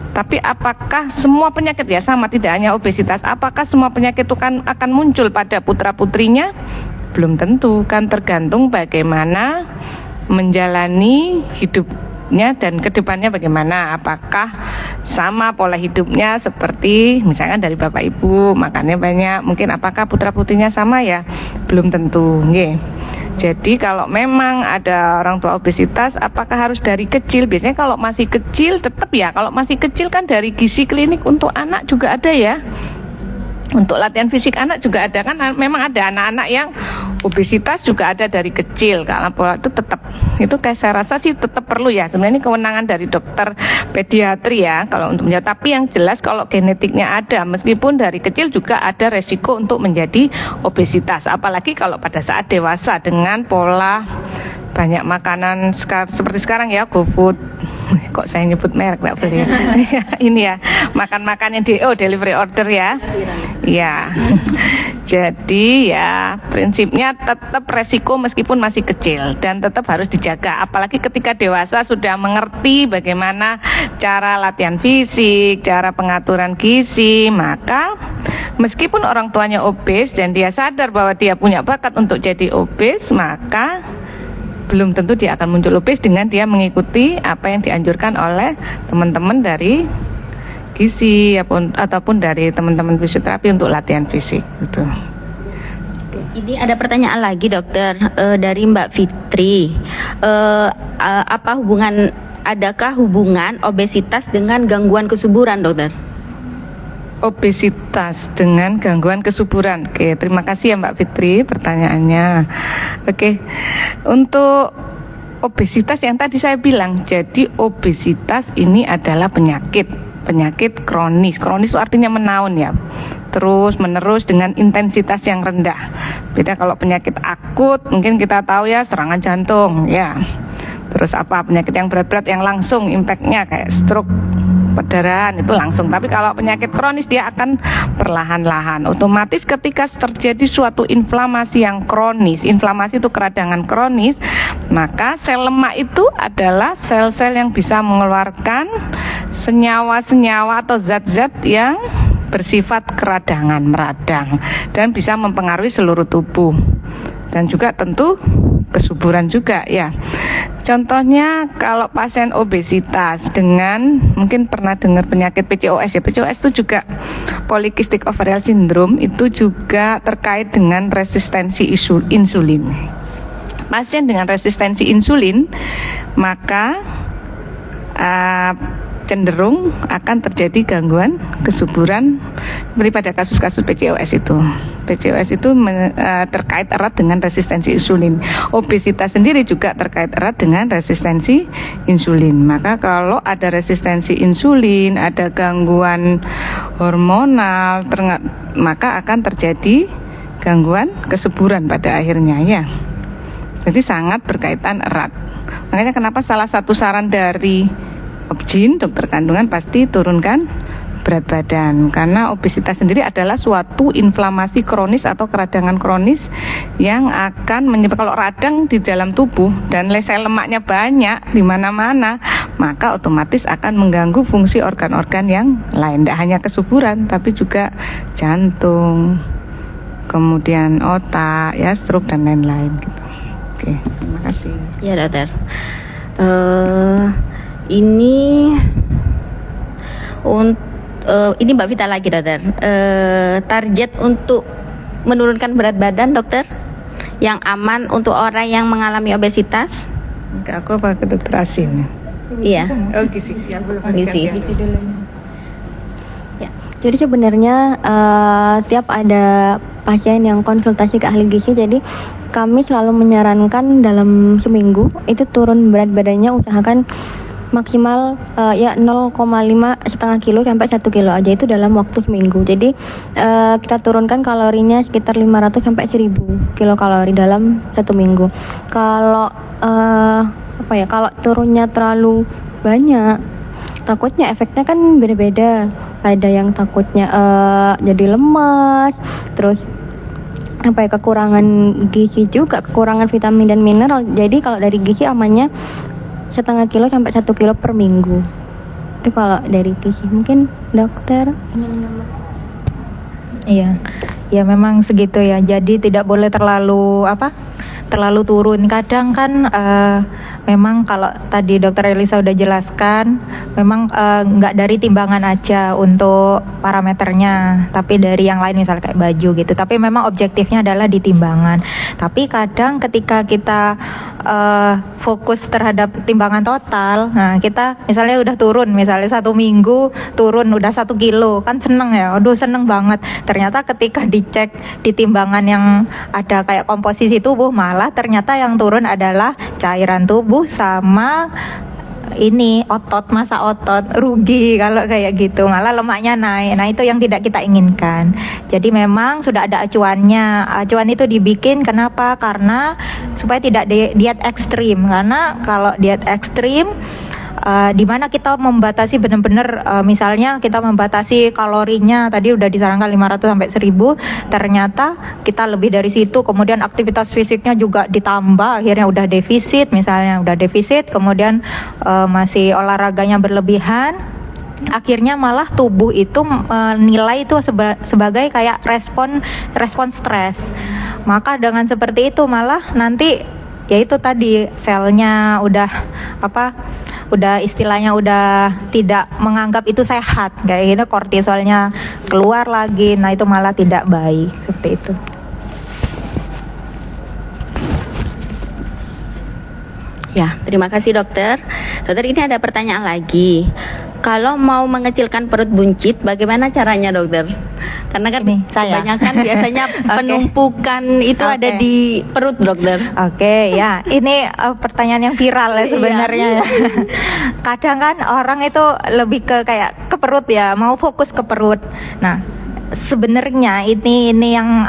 Tapi apakah semua penyakit ya sama, tidak hanya obesitas, apakah semua penyakit itu akan muncul pada putra-putrinya? Belum tentu, kan tergantung bagaimana menjalani hidupnya dan kedepannya bagaimana. Apakah sama pola hidupnya seperti misalkan dari bapak ibu, makannya banyak, mungkin apakah putra-putrinya sama ya? Belum tentu, Jadi kalau memang ada orang tua obesitas, apakah harus dari kecil? Biasanya kalau masih kecil tetap ya, kalau masih kecil kan dari gizi klinik untuk anak juga ada ya. Untuk latihan fisik anak juga ada kan, memang ada anak-anak yang obesitas juga ada dari kecil. Kalau pola itu tetap, itu kayak saya rasa sih tetap perlu ya. Sebenarnya ini kewenangan dari dokter pediatri ya kalau untuk menjawab. Tapi yang jelas kalau genetiknya ada, meskipun dari kecil juga ada resiko untuk menjadi obesitas. Apalagi kalau pada saat dewasa dengan pola banyak makanan seperti sekarang ya, GoFood. Kok saya nyebut merek nggak boleh? Ini ya, makan-makan yang delivery order ya. Ya. Jadi ya prinsipnya tetap resiko meskipun masih kecil dan tetap harus dijaga. Apalagi ketika dewasa sudah mengerti bagaimana cara latihan fisik, cara pengaturan gizi, maka meskipun orang tuanya obes dan dia sadar bahwa dia punya bakat untuk jadi obes, maka belum tentu dia akan muncul obes dengan dia mengikuti apa yang dianjurkan oleh teman-teman dari gizi ataupun dari teman-teman fisioterapi untuk latihan fisik gitu. Ini ada pertanyaan lagi dokter dari Mbak Fitri. Adakah hubungan obesitas dengan gangguan kesuburan dokter? Obesitas dengan gangguan kesuburan. Oke, terima kasih ya Mbak Fitri pertanyaannya. Oke, untuk obesitas yang tadi saya bilang, jadi obesitas ini adalah penyakit kronis. Kronis itu artinya menaun ya. terus menerus dengan intensitas yang rendah. Beda kalau penyakit akut, mungkin kita tahu ya, serangan jantung ya. Terus apa, penyakit yang berat-berat yang langsung impactnya kayak stroke, perdarahan itu langsung. Tapi kalau penyakit kronis dia akan perlahan-lahan. Otomatis ketika terjadi suatu inflamasi yang kronis, inflamasi itu keradangan kronis, maka sel lemak itu adalah sel-sel yang bisa mengeluarkan senyawa-senyawa atau zat-zat yang bersifat keradangan, meradang, dan bisa mempengaruhi seluruh tubuh. Dan juga tentu kesuburan juga ya. Contohnya kalau pasien obesitas dengan, mungkin pernah dengar penyakit PCOS ya. PCOS itu juga polycystic ovarian syndrome, itu juga terkait dengan resistensi insulin. Pasien dengan resistensi insulin maka cenderung akan terjadi gangguan kesuburan seperti pada kasus-kasus PCOS itu. PCOS itu terkait erat dengan resistensi insulin. Obesitas sendiri juga terkait erat dengan resistensi insulin. Maka kalau ada resistensi insulin, ada gangguan hormonal, maka akan terjadi gangguan kesuburan pada akhirnya ya. Jadi sangat berkaitan erat. Makanya kenapa salah satu saran dari Obgyn, dokter kandungan, pasti turunkan berat badan, karena obesitas sendiri adalah suatu inflamasi kronis atau keradangan kronis yang akan menyebabkan, kalau radang di dalam tubuh dan sel lemaknya banyak di mana-mana, maka otomatis akan mengganggu fungsi organ-organ yang lain, tidak hanya kesuburan tapi juga jantung, kemudian otak, ya, stroke dan lain-lain gitu. Oke, terima kasih. Ya dokter. Ini Mbak Vita lagi dokter. Target untuk menurunkan berat badan dokter yang aman untuk orang yang mengalami obesitas. Enggak, aku apa ke dokter Asin? Iya. Oh gizi, ya belum. Gizi. Ya, jadi sebenarnya tiap ada pasien yang konsultasi ke ahli gizi, jadi kami selalu menyarankan dalam seminggu itu turun berat badannya, usahakan maksimal ya 0,5 setengah kilo sampai 1 kilo aja, itu dalam waktu seminggu. Jadi kita turunkan kalorinya sekitar 500 sampai 1000 kilokalori dalam 1 minggu. Kalau kalau turunnya terlalu banyak, takutnya efeknya kan beda-beda. Ada yang takutnya jadi lemas, terus kekurangan gizi juga, kekurangan vitamin dan mineral. Jadi kalau dari gizi amannya setengah kilo sampai 1 kilo per minggu. Itu kalau dari gizi. Mungkin dokter ingin menambah? Iya, ya memang segitu ya. Jadi tidak boleh terlalu turun. Kadang kan memang kalau tadi dokter Elisa udah jelaskan, memang nggak dari timbangan aja untuk parameternya, tapi dari yang lain, misalnya kayak baju gitu. Tapi memang objektifnya adalah di timbangan. Tapi kadang ketika kita fokus terhadap timbangan total, nah kita misalnya udah turun, misalnya 1 minggu turun udah 1 kilo, kan seneng ya, aduh seneng banget. Ternyata ketika dicek di timbangan yang ada kayak komposisi tubuh, malah ternyata yang turun adalah cairan tubuh sama ini otot, massa otot. Rugi kalau kayak gitu, malah lemaknya naik. Nah itu yang tidak kita inginkan. Jadi memang sudah ada acuannya. Acuan itu dibikin kenapa? Karena supaya tidak diet ekstrim. Karena kalau diet ekstrim di mana kita membatasi benar-benar, misalnya kita membatasi kalorinya tadi udah disarankan 500 sampai 1000, ternyata kita lebih dari situ, kemudian aktivitas fisiknya juga ditambah, akhirnya udah defisit, kemudian masih olahraganya berlebihan, akhirnya malah tubuh itu nilai itu sebagai kayak respon stres. Maka dengan seperti itu malah nanti ya itu tadi selnya udah istilahnya udah tidak menganggap itu sehat, kayak gitu, kortisolnya keluar lagi. Nah itu malah tidak baik, seperti itu. Ya, terima kasih dokter. Dokter, ini ada pertanyaan lagi. Kalau mau mengecilkan perut buncit, bagaimana caranya dokter? Karena kan kebanyakan biasanya penumpukan itu ada di perut dokter. Oke, ya ini pertanyaan yang viral ya sebenarnya. Kadang kan orang itu lebih ke kayak ke perut ya, mau fokus ke perut. Nah sebenarnya ini yang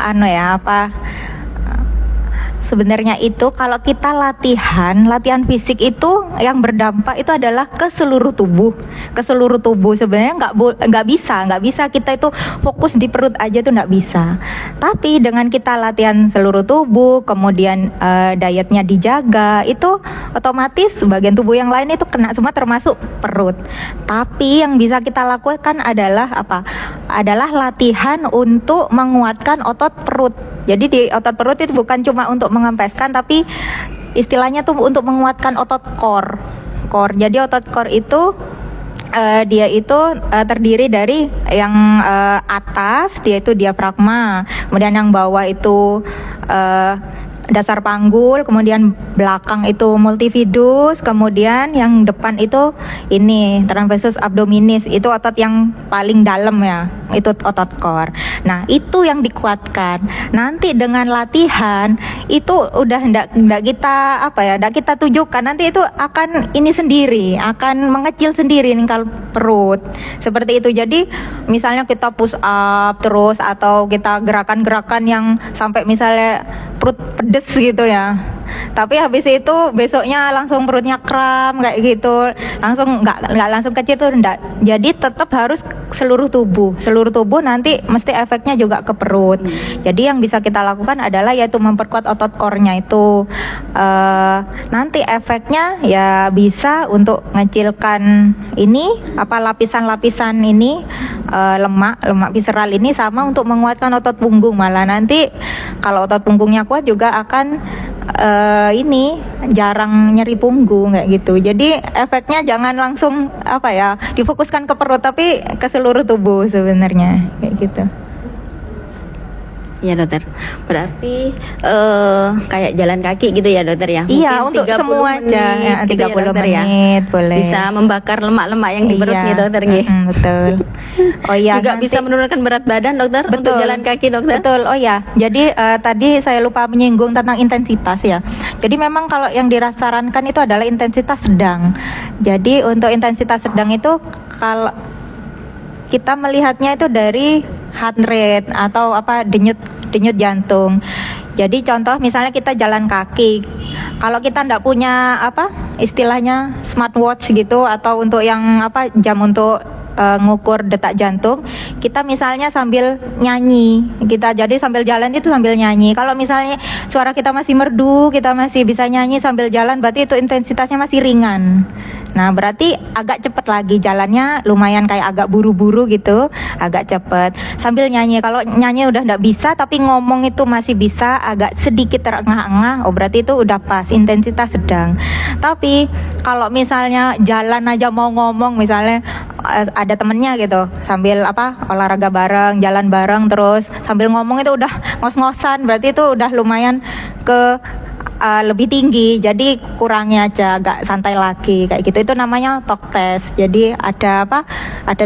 sebenarnya itu kalau kita latihan fisik itu yang berdampak itu adalah ke seluruh tubuh. Sebenarnya nggak bisa kita itu fokus di perut aja tuh nggak bisa. Tapi dengan kita latihan seluruh tubuh, kemudian dietnya dijaga, itu otomatis bagian tubuh yang lain itu kena semua termasuk perut. Tapi yang bisa kita lakukan adalah apa? Adalah latihan untuk menguatkan otot perut. Jadi di otot perut itu bukan cuma untuk mengempeskan, tapi istilahnya tuh untuk menguatkan otot core. Jadi otot core itu dia itu terdiri dari yang atas dia itu diafragma, kemudian yang bawah itu dasar panggul, kemudian belakang itu multifidus, kemudian yang depan itu ini transversus abdominis, itu otot yang paling dalam ya, itu otot core. Nah itu yang dikuatkan. Nanti dengan latihan itu udah ndak kita tujukan, nanti itu akan ini sendiri, akan mengecil sendiri nih kalau perut seperti itu. Jadi misalnya kita push up terus, atau kita gerakan-gerakan yang sampai misalnya perut pedes gitu ya, tapi habis itu besoknya langsung perutnya kram kayak gitu, langsung nggak langsung kecil tuh enggak. Jadi tetap harus seluruh tubuh nanti mesti efeknya juga ke perut. Jadi yang bisa kita lakukan adalah yaitu memperkuat otot core-nya itu. Nanti efeknya ya bisa untuk ngecilkan ini lapisan-lapisan ini lemak visceral ini, sama untuk menguatkan otot punggung. Malah nanti kalau otot punggungnya kuat juga akan ini jarang nyeri punggung kayak gitu. Jadi efeknya jangan langsung difokuskan ke perut, tapi ke seluruh tubuh sebenarnya kayak gitu. Iya dokter, berarti kayak jalan kaki gitu ya dokter ya? Iya, mungkin untuk semua aja ya, 30 gitu ya, dokter, menit boleh. Bisa membakar lemak-lemak yang di perut nih dokter nih. Betul. Oh iya, juga nanti bisa menurunkan berat badan dokter. Betul. Untuk jalan kaki dokter. Betul. Oh ya, jadi tadi saya lupa menyinggung tentang intensitas ya. Jadi memang kalau yang disarankan itu adalah intensitas sedang. Jadi untuk intensitas sedang itu kalau kita melihatnya itu dari heart rate atau denyut jantung. Jadi contoh misalnya kita jalan kaki, kalau kita nggak punya istilahnya smartwatch gitu, atau untuk yang jam untuk ngukur detak jantung, kita misalnya sambil nyanyi, jadi sambil jalan itu sambil nyanyi. Kalau misalnya suara kita masih merdu, kita masih bisa nyanyi sambil jalan, berarti itu intensitasnya masih ringan. Nah berarti agak cepet lagi jalannya, lumayan kayak agak buru-buru gitu, agak cepet sambil nyanyi. Kalau nyanyi udah nggak bisa tapi ngomong itu masih bisa, agak sedikit terengah-engah, oh berarti itu udah pas, intensitas sedang. Tapi kalau misalnya jalan aja mau ngomong, misalnya ada temennya gitu, sambil olahraga bareng, jalan bareng terus sambil ngomong, itu udah ngos-ngosan, berarti itu udah lumayan ke lebih tinggi. Jadi kurangi aja, agak santai lagi kayak gitu. Itu namanya talk test. Jadi ada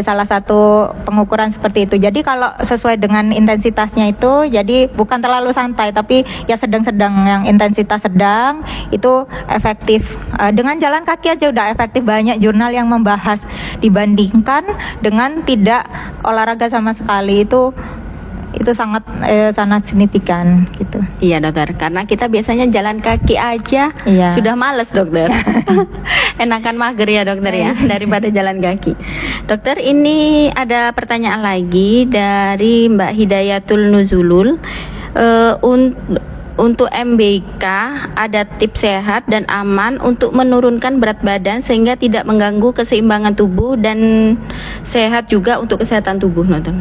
salah satu pengukuran seperti itu. Jadi kalau sesuai dengan intensitasnya itu, jadi bukan terlalu santai tapi ya sedang-sedang, yang intensitas sedang itu efektif. Dengan jalan kaki aja udah efektif, banyak jurnal yang membahas, dibandingkan dengan tidak olahraga sama sekali. Itu sangat signifikan gitu. Iya dokter, karena kita biasanya jalan kaki aja sudah males dokter. Enakan mager ya dokter ya, daripada jalan kaki. Dokter, ini ada pertanyaan lagi dari Mbak Hidayatul Nuzulul. Untuk MBK ada tips sehat dan aman untuk menurunkan berat badan sehingga tidak mengganggu keseimbangan tubuh dan sehat juga untuk kesehatan tubuh dokter.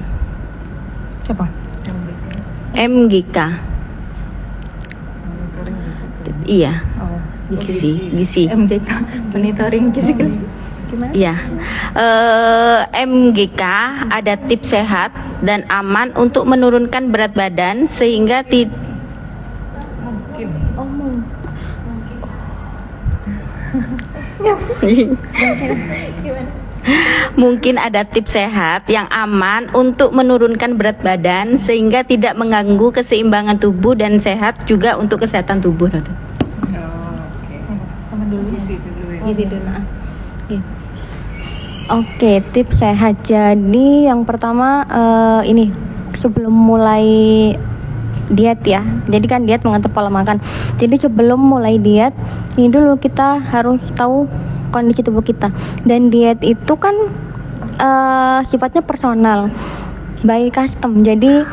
Siapa? MGK. Iya. Oh, gizi. MGK, monitoring gizi. Gimana? Iya. MGK ada tips sehat dan aman untuk menurunkan berat badan sehingga Mungkin ada tips sehat yang aman untuk menurunkan berat badan sehingga tidak mengganggu keseimbangan tubuh dan sehat juga untuk kesehatan tubuh. Oke, tips sehat. Jadi yang pertama ini sebelum mulai diet ya. Jadi kan diet mengatur pola makan. Jadi sebelum mulai diet, ini dulu kita harus tahu kondisi tubuh kita. Dan diet itu kan sifatnya personal, by custom. Jadi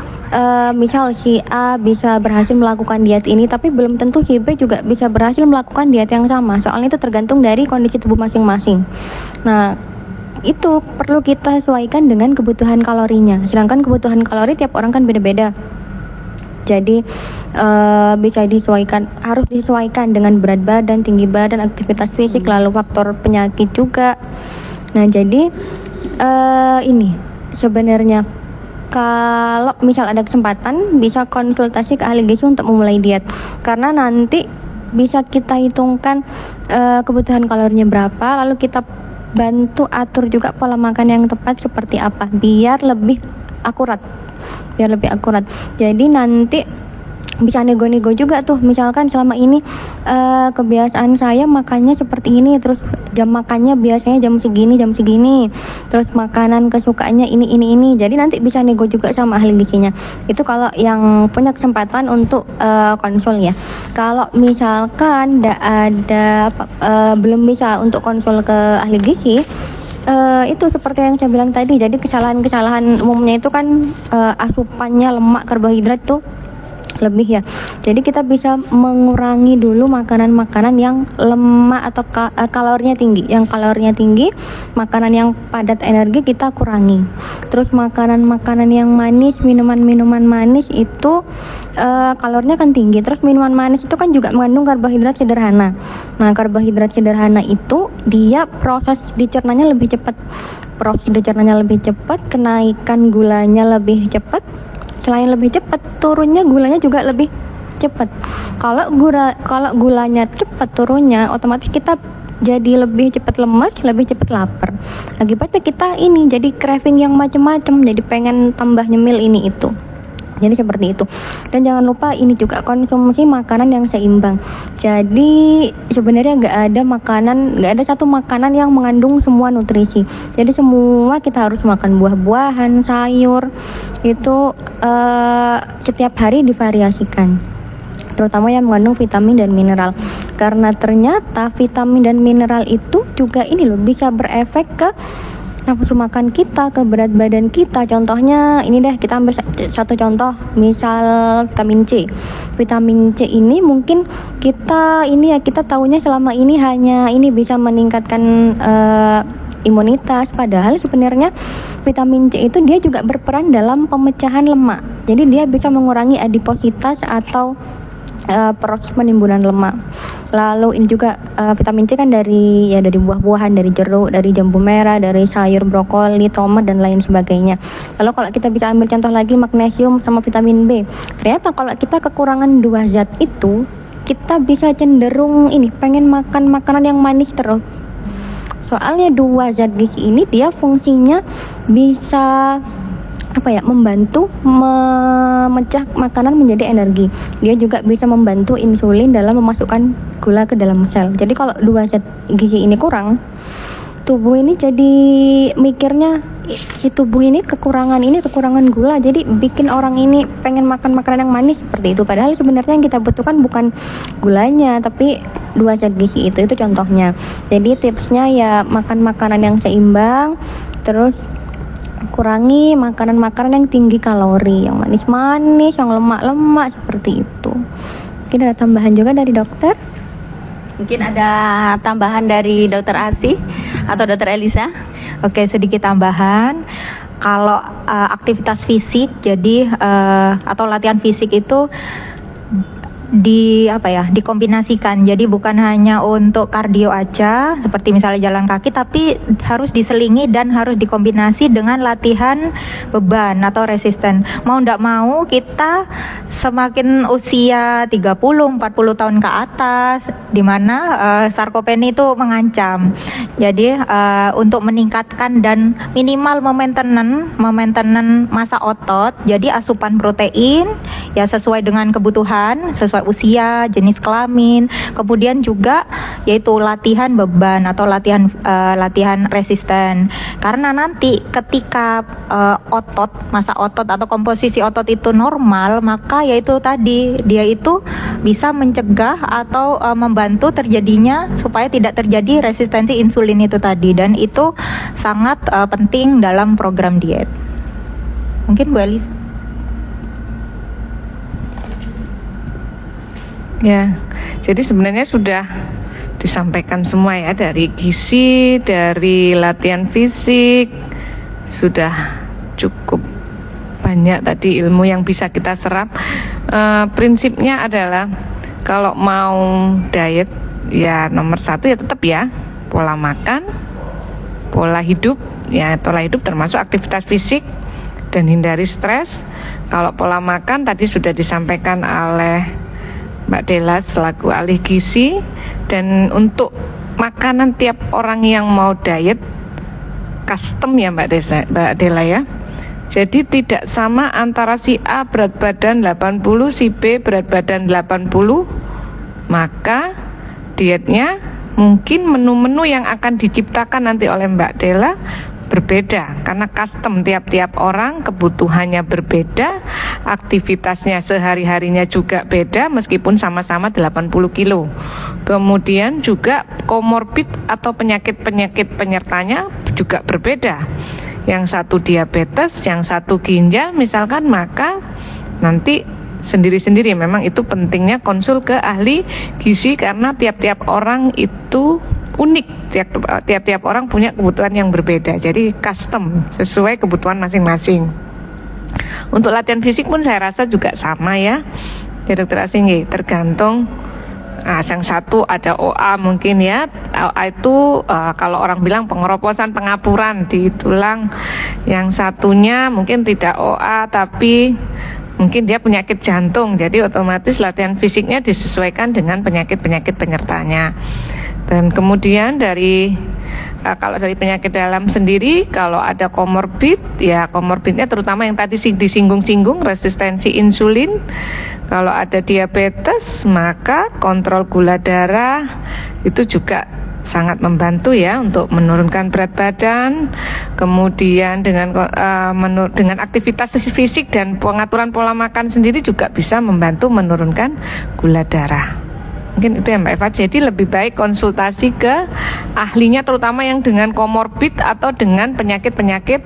misal si A bisa berhasil melakukan diet ini, tapi belum tentu si B juga bisa berhasil melakukan diet yang sama. Soalnya itu tergantung dari kondisi tubuh masing-masing. Nah, itu perlu kita sesuaikan dengan kebutuhan kalorinya. Sedangkan kebutuhan kalori tiap orang kan beda-beda. Jadi bisa disesuaikan, harus disesuaikan dengan berat badan, tinggi badan, aktivitas fisik, lalu faktor penyakit juga. Nah, jadi ini sebenarnya kalau misal ada kesempatan bisa konsultasi ke ahli gizi untuk memulai diet, karena nanti bisa kita hitungkan kebutuhan kalorinya berapa, lalu kita bantu atur juga pola makan yang tepat seperti apa biar lebih akurat. Jadi nanti bisa nego-nego juga tuh, misalkan selama ini kebiasaan saya makannya seperti ini, terus jam makannya biasanya jam segini, terus makanan kesukaannya ini, jadi nanti bisa nego juga sama ahli gizinya. Itu kalau yang punya kesempatan untuk konsul ya. Kalau misalkan belum bisa untuk konsul ke ahli gizi, itu seperti yang saya bilang tadi. Jadi kesalahan umumnya itu kan asupannya lemak, karbohidrat tuh lebih ya. Jadi kita bisa mengurangi dulu makanan-makanan yang lemak atau kalorinya tinggi. Yang kalorinya tinggi, makanan yang padat energi kita kurangi. Terus makanan-makanan yang manis, minuman-minuman manis itu kalorinya kan tinggi. Terus minuman manis itu kan juga mengandung karbohidrat sederhana. Nah, karbohidrat sederhana itu dia proses dicernanya lebih cepat. Kenaikan gulanya lebih cepat. Selain lebih cepat, turunnya gulanya juga lebih cepat. Kalau gulanya cepat turunnya, otomatis kita jadi lebih cepat lemas, lebih cepat lapar. Akibatnya kita ini jadi craving yang macam-macam, jadi pengen tambah nyemil ini itu. Jadi seperti itu. Dan jangan lupa ini juga konsumsi makanan yang seimbang. Jadi sebenarnya nggak ada satu makanan yang mengandung semua nutrisi. Jadi semua kita harus makan buah-buahan, sayur itu setiap hari divariasikan. Terutama yang mengandung vitamin dan mineral. Karena ternyata vitamin dan mineral itu juga ini loh bisa berefek ke nafsu makan kita, ke berat badan kita. Contohnya ini deh, kita ambil satu contoh, misal vitamin C. Vitamin C ini mungkin kita tahunya selama ini hanya ini bisa meningkatkan imunitas, padahal sebenarnya vitamin C itu dia juga berperan dalam pemecahan lemak. Jadi dia bisa mengurangi adipositas atau proses penimbunan lemak. Lalu ini juga vitamin C kan dari buah-buahan, dari jeruk, dari jambu merah, dari sayur brokoli, tomat dan lain sebagainya. Lalu kalau kita bisa ambil contoh lagi magnesium sama vitamin B. Ternyata kalau kita kekurangan dua zat itu, kita bisa cenderung pengen makan makanan yang manis terus. Soalnya dua zat gizi ini dia fungsinya bisa membantu memecah makanan menjadi energi. Dia juga bisa membantu insulin dalam memasukkan gula ke dalam sel. Jadi kalau dua zat gizi ini kurang, tubuh ini jadi mikirnya si tubuh ini kekurangan gula, jadi bikin orang ini pengen makan makanan yang manis seperti itu. Padahal sebenarnya yang kita butuhkan bukan gulanya, tapi dua zat gizi itu contohnya. Jadi tipsnya ya makan makanan yang seimbang, terus kurangi makanan-makanan yang tinggi kalori, yang manis-manis, yang lemak-lemak seperti itu. Mungkin ada tambahan juga dari dokter? Mungkin ada tambahan dari Dokter Asih atau Dokter Elisa? Oke, sedikit tambahan. Kalau aktivitas fisik, jadi atau latihan fisik itu dikombinasikan. Jadi bukan hanya untuk kardio aja seperti misalnya jalan kaki, tapi harus diselingi dan harus dikombinasi dengan latihan beban atau resisten. Mau ndak mau kita semakin usia 30-40 tahun ke atas, di mana sarkopeni itu mengancam. Jadi untuk meningkatkan dan minimal maintenance massa otot, jadi asupan protein ya sesuai dengan kebutuhan, sesuai sesuai usia, jenis kelamin, kemudian juga yaitu latihan beban atau latihan resisten. Karena nanti ketika masa otot atau komposisi otot itu normal, maka yaitu tadi dia itu bisa mencegah atau membantu terjadinya supaya tidak terjadi resistensi insulin itu tadi, dan itu sangat penting dalam program diet. Mungkin Bu Elis. Ya, jadi sebenarnya sudah disampaikan semua ya, dari gizi, dari latihan fisik, sudah cukup banyak tadi ilmu yang bisa kita serap. Prinsipnya adalah kalau mau diet ya nomor satu ya tetap ya pola makan, pola hidup, ya pola hidup termasuk aktivitas fisik dan hindari stres. Kalau pola makan tadi sudah disampaikan oleh Mbak Della selaku ahli gizi, dan untuk makanan tiap orang yang mau diet custom ya Mbak Della ya. Jadi tidak sama antara si A berat badan 80, si B berat badan 80, maka dietnya mungkin menu-menu yang akan diciptakan nanti oleh Mbak Della berbeda, karena custom tiap-tiap orang, kebutuhannya berbeda, aktivitasnya sehari-harinya juga beda meskipun sama-sama 80 kilo. Kemudian juga komorbid atau penyakit-penyakit penyertanya juga berbeda. Yang satu diabetes, yang satu ginjal misalkan, maka nanti sendiri-sendiri. Memang itu pentingnya konsul ke ahli gizi karena tiap-tiap orang itu unik, tiap-tiap orang punya kebutuhan yang berbeda, jadi custom sesuai kebutuhan masing-masing. Untuk latihan fisik pun saya rasa juga sama ya Dokter Asinggi, tergantung. Yang satu ada OA mungkin ya, OA itu kalau orang bilang pengeroposan, pengapuran di tulang. Yang satunya mungkin tidak OA tapi mungkin dia penyakit jantung, jadi otomatis latihan fisiknya disesuaikan dengan penyakit-penyakit penyertanya. Dan kemudian kalau dari penyakit dalam sendiri, kalau ada komorbid, ya komorbidnya terutama yang tadi disinggung-singgung, resistensi insulin. Kalau ada diabetes, maka kontrol gula darah itu juga sangat membantu ya untuk menurunkan berat badan. Kemudian dengan aktivitas fisik dan pengaturan pola makan sendiri juga bisa membantu menurunkan gula darah. Mungkin itu ya Mbak Eva. Jadi lebih baik konsultasi ke ahlinya, terutama yang dengan komorbid atau dengan penyakit-penyakit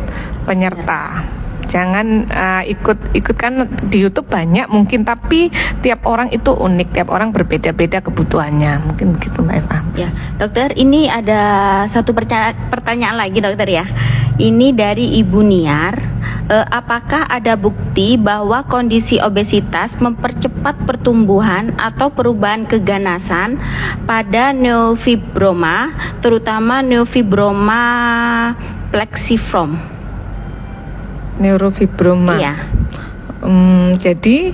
penyerta. Jangan ikut kan di YouTube banyak mungkin, tapi tiap orang itu unik, tiap orang berbeda-beda kebutuhannya. Mungkin begitu Mbak Eva. Ya, dokter, ini ada satu pertanyaan lagi dokter ya. Ini dari Ibu Niar. Apakah ada bukti bahwa kondisi obesitas mempercepat pertumbuhan atau perubahan keganasan pada neofibroma, terutama neofibroma plexiform? Neurofibroma. Iya. Jadi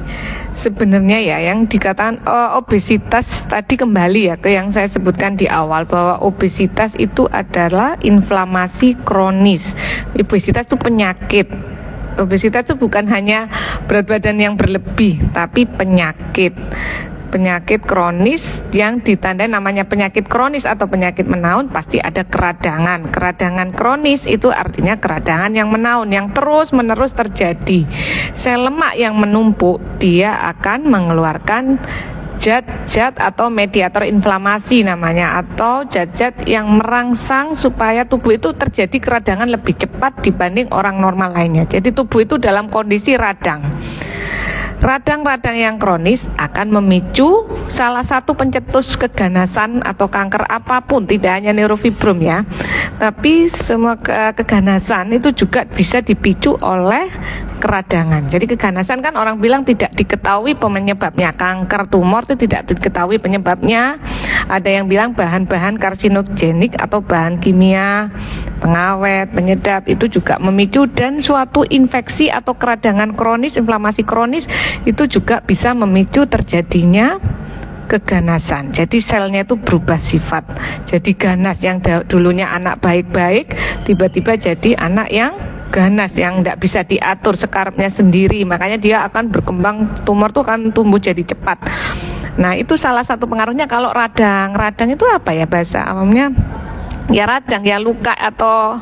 sebenarnya ya yang dikatakan obesitas tadi kembali ya ke yang saya sebutkan di awal, bahwa obesitas itu adalah inflamasi kronis. Obesitas itu penyakit. Obesitas itu bukan hanya berat badan yang berlebih, tapi penyakit kronis yang ditandai namanya penyakit kronis atau penyakit menaun, pasti ada keradangan. Keradangan kronis itu artinya keradangan yang menaun, yang terus menerus terjadi. Sel lemak yang menumpuk, dia akan mengeluarkan zat-zat atau mediator inflamasi namanya, atau zat-zat yang merangsang supaya tubuh itu terjadi keradangan lebih cepat dibanding orang normal lainnya. Jadi tubuh itu dalam kondisi radang. Radang-radang yang kronis akan memicu salah satu pencetus keganasan atau kanker apapun, tidak hanya neurofibrom ya, tapi semua keganasan itu juga bisa dipicu oleh keradangan. Jadi keganasan kan orang bilang tidak diketahui penyebabnya, kanker tumor itu tidak diketahui penyebabnya. Ada yang bilang bahan-bahan karsinogenik atau bahan kimia, pengawet, penyedap itu juga memicu, dan suatu infeksi atau keradangan kronis, inflamasi kronis itu juga bisa memicu terjadinya keganasan. Jadi selnya itu berubah sifat, jadi ganas. Yang dulunya anak baik-baik tiba-tiba jadi anak yang ganas yang tidak bisa diatur sekarapnya sendiri, makanya dia akan berkembang, tumor tuh akan tumbuh jadi cepat. Nah itu salah satu pengaruhnya. Kalau radang itu apa ya bahasa awamnya? Ya radang, ya luka atau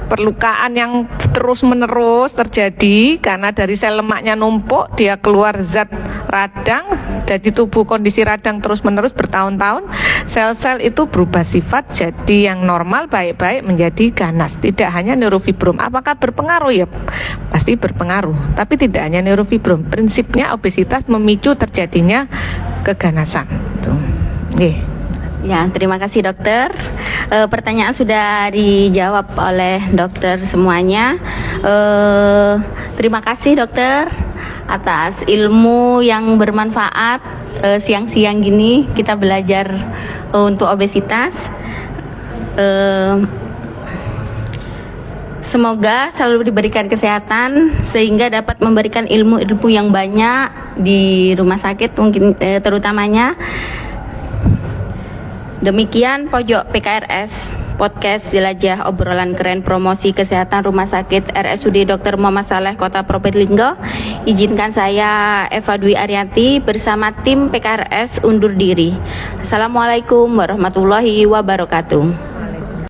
perlukaan yang terus menerus terjadi karena dari sel lemaknya numpuk, dia keluar zat radang, jadi tubuh kondisi radang terus menerus bertahun-tahun, sel-sel itu berubah sifat jadi yang normal baik-baik menjadi ganas. Tidak hanya neurofibrom. Apakah berpengaruh? Ya pasti berpengaruh, tapi tidak hanya neurofibrom. Prinsipnya obesitas memicu terjadinya keganasan. Oke. Ya, terima kasih dokter. Pertanyaan sudah dijawab oleh dokter semuanya. Terima kasih dokter atas ilmu yang bermanfaat. Siang-siang gini kita belajar untuk obesitas. Semoga selalu diberikan kesehatan sehingga dapat memberikan ilmu-ilmu yang banyak di rumah sakit mungkin terutamanya. Demikian Pojok PKRS Podcast Jelajah Obrolan Keren Promosi Kesehatan Rumah Sakit RSUD Dr. Muhammad Saleh Kota Probolinggo. Izinkan saya Eva Dwi Arianti bersama tim PKRS undur diri. Assalamualaikum warahmatullahi wabarakatuh.